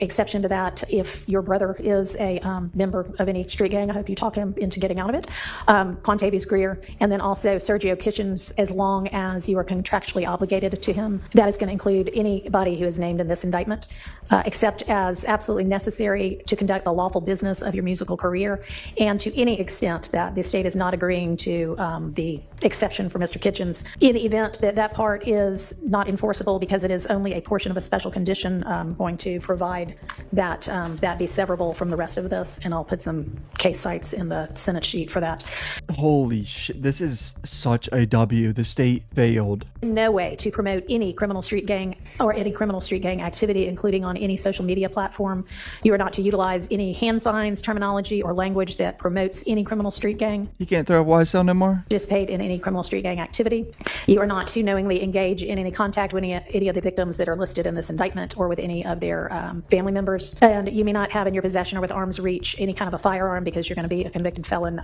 Exception to that, if your brother is a member of any street gang, I hope you talk him into getting out of it. Quantavious Greer, and then also Sergio Kitchens, as long as you are contractually obligated to him. That is going to include anybody who is named in this indictment, except as absolutely necessary to conduct the lawful business of your musical career, and to any extent that the state is not agreeing to the exception for Mr. Kitchens. In the event that that part is not enforceable because it is only a portion of a special condition, I'm going to provide that that be severable from the rest of this, and I'll put some case sites in the Senate sheet for that. Holy shit. This is such a W. The state failed. No way to promote any criminal street gang or any criminal street gang activity, including on any social media platform. You are not to utilize any hand signs, terminology, or language that promotes any criminal street gang. You can't throw a YSL no more? Participate in any criminal street gang activity. You are not to knowingly engage in any contact with any of the victims that are listed in this indictment or with any of their family members. And you may not have in your possession or with arm's reach any kind of a firearm because you're going to be a convicted felon.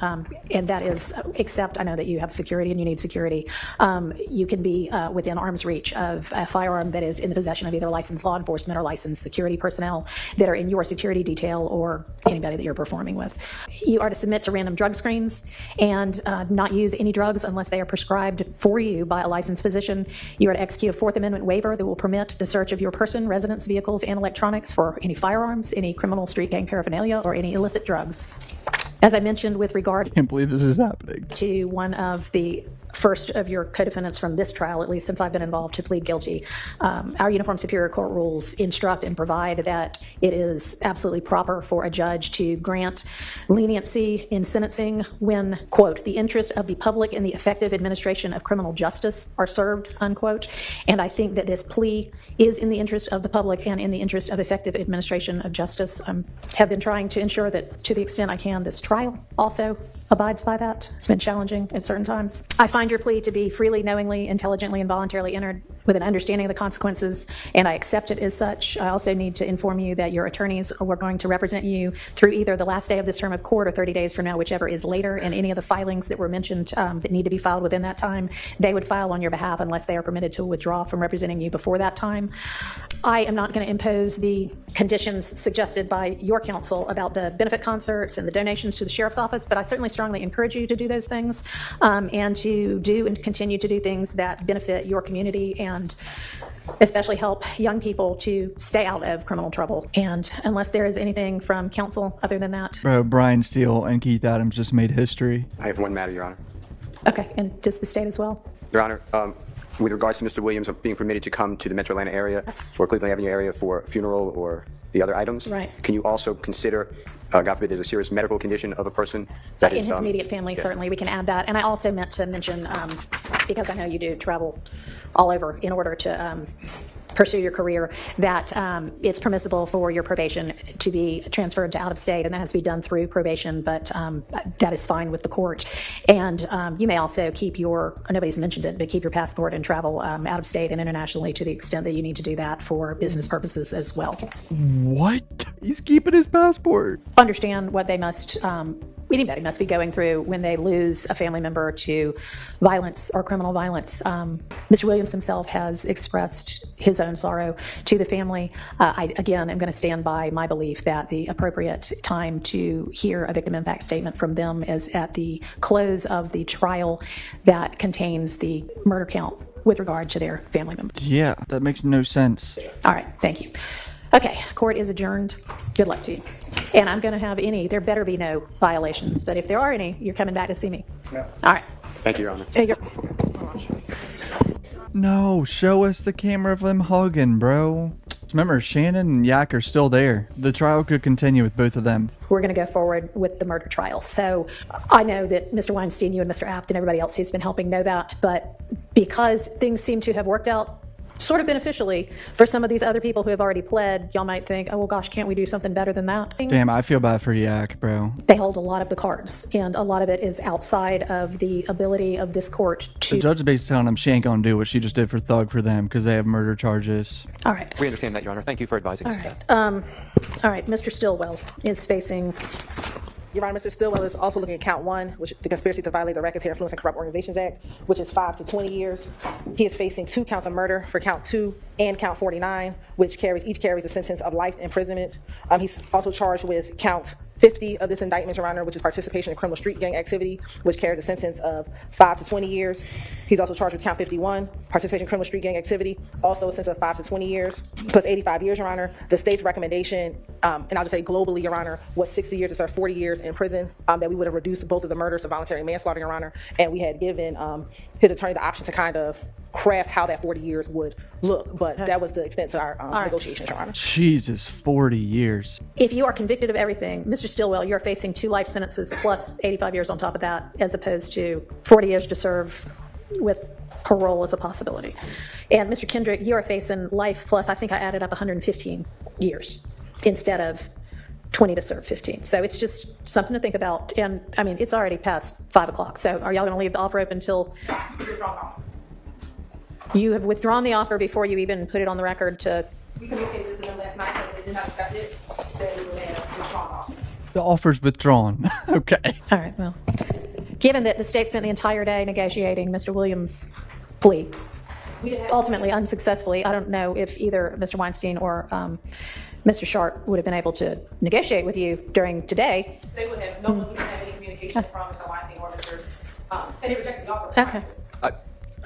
And that is, except I know that you have security and you need security. You can be within arm's reach of a firearm that is in the possession of either licensed law enforcement or licensed security personnel that are in your security detail or anybody that you're performing with. You are to submit to random drug screens and not use any drugs unless they are prescribed for you by a licensed physician. You are to execute a Fourth Amendment waiver that will permit the search of your person, residence, vehicles, and electronics for any firearms, any criminal street gang paraphernalia, or any illicit drugs. As I mentioned with regard I can't believe this is happening. to one of the first of your co-defendants from this trial, at least since I've been involved, to plead guilty. Our Uniform Superior Court rules instruct and provide that it is absolutely proper for a judge to grant leniency in sentencing when, quote, the interest of the public in the effective administration of criminal justice are served, unquote. And I think that this plea is in the interest of the public and in the interest of effective administration of justice. I have been trying to ensure that to the extent I can, this trial also abides by that. It's been challenging at certain times. I find your plea to be freely, knowingly, intelligently, and voluntarily entered with an understanding of the consequences, and I accept it as such. I also need to inform you that your attorneys are going to represent you through either the last day of this term of court or 30 days from now, whichever is later, and any of the filings that were mentioned that need to be filed within that time, they would file on your behalf unless they are permitted to withdraw from representing you before that time. I am not going to impose the conditions suggested by your counsel about the benefit concerts and the donations to the sheriff's office, but I certainly strongly encourage you to do those things and to do and continue to do things that benefit your community and especially help young people to stay out of criminal trouble. And unless there is anything from counsel other than that. Bro, Brian Steele and Keith Adams just made history. I have one matter, Your Honor. Okay, and does the state as well? Your Honor, with regards to Mr. Williams being permitted to come to the Metro Atlanta area or Cleveland Avenue area for a funeral or the other items, right. Can you also consider, God forbid, there's a serious medical condition of a person that in is... his immediate family, certainly, we can add that. And I also meant to mention, because I know you do travel all over in order to pursue your career, that it's permissible for your probation to be transferred to out of state, and that has to be done through probation, but that is fine with the court. And you may also keep your, nobody's mentioned it, but keep your passport and travel out of state and internationally to the extent that you need to do that for business purposes as well. What? He's keeping his passport. Understand what they must, anybody must be going through when they lose a family member to violence or criminal violence. Mr. Williams himself has expressed his own sorrow to the family. I, again, am going to stand by my belief that the appropriate time to hear a victim impact statement from them is at the close of the trial that contains the murder count with regard to their family members. Yeah, that makes no sense. All right, thank you. Okay, court is adjourned. Good luck to you. And I'm going to have there better be no violations, but if there are any, you're coming back to see me. No. All right. Thank you, Your Honor. No, show us the camera of them hugging, bro. Remember, Shannon and Yak are still there. The trial could continue with both of them. We're going to go forward with the murder trial. So I know that Mr. Weinstein, you and Mr. Apt and everybody else who's been helping know that, but because things seem to have worked out sort of beneficially for some of these other people who have already pled, y'all might think, oh, well, gosh, can't we do something better than that? Damn, I feel bad for Yak, bro. They hold a lot of the cards, and a lot of it is outside of the ability of this court to... The judge is basically telling him she ain't gonna do what she just did for Thug for them because they have murder charges. All right. We understand that, Your Honor. Thank you for advising us. All right, Mr. Stillwell is facing... Your Honor, Mr. Stillwell is also looking at count 1, which is the conspiracy to violate the Racketeer Influence and Corrupt Organizations Act, which is 5 to 20 years. He is facing 2 counts of murder for count 2 and count 49, which each carries a sentence of life imprisonment. He's also charged with count 50 of this indictment, Your Honor, which is participation in criminal street gang activity, which carries a sentence of 5 to 20 years. He's also charged with count 51, participation in criminal street gang activity, also a sentence of 5 to 20 years, plus 85 years, Your Honor. The state's recommendation, and I'll just say globally, Your Honor, was 60 years to serve 40 years in prison, that we would have reduced both of the murders to voluntary manslaughter, Your Honor, and we had given his attorney the option to kind of craft how that 40 years would look, but that was the extent to our negotiations, Your Honor. Jesus, 40 years. If you are convicted of everything, Mr. Stillwell, you're facing 2 life sentences plus 85 years on top of that, as opposed to 40 years to serve with parole as a possibility. And Mr. Kendrick, you are facing life plus, I think I added up 115 years instead of 20 to serve 15. So it's just something to think about. And I mean, it's already past 5 o'clock. So are y'all going to leave the offer open until... You have withdrawn the offer before you even put it on the record to... We communicated this to them last night, but they did not accept it. They were withdrawn. The offer's withdrawn. Okay. All right, well, given that the state spent the entire day negotiating Mr. Williams' plea, ultimately unsuccessfully, I don't know if either Mr. Weinstein or Mr. Sharp would have been able to negotiate with you during today. They would have. No one would have any communication from Mr. Weinstein or Mr. And they rejected the offer. Okay.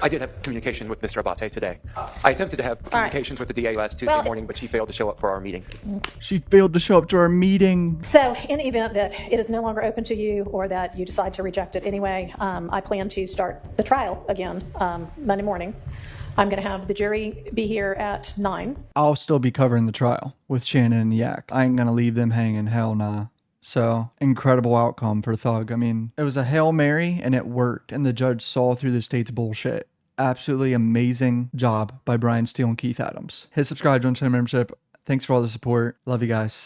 I did have communication with Mr. Abate today. I attempted to have communications with the DA last Tuesday morning, but she failed to show up for our meeting. She failed to show up to our meeting. So in the event that it is no longer open to you or that you decide to reject it anyway, I plan to start the trial again Monday morning. I'm going to have the jury be here at 9. I'll still be covering the trial with Shannon and Yak. I ain't gonna leave them hanging, hell nah. So, incredible outcome for Thug. I mean, it was a Hail Mary and it worked, and the judge saw through the state's bullshit. Absolutely amazing job by Brian Steele and Keith Adams. Hit subscribe, join channel membership. Thanks for all the support. Love you guys.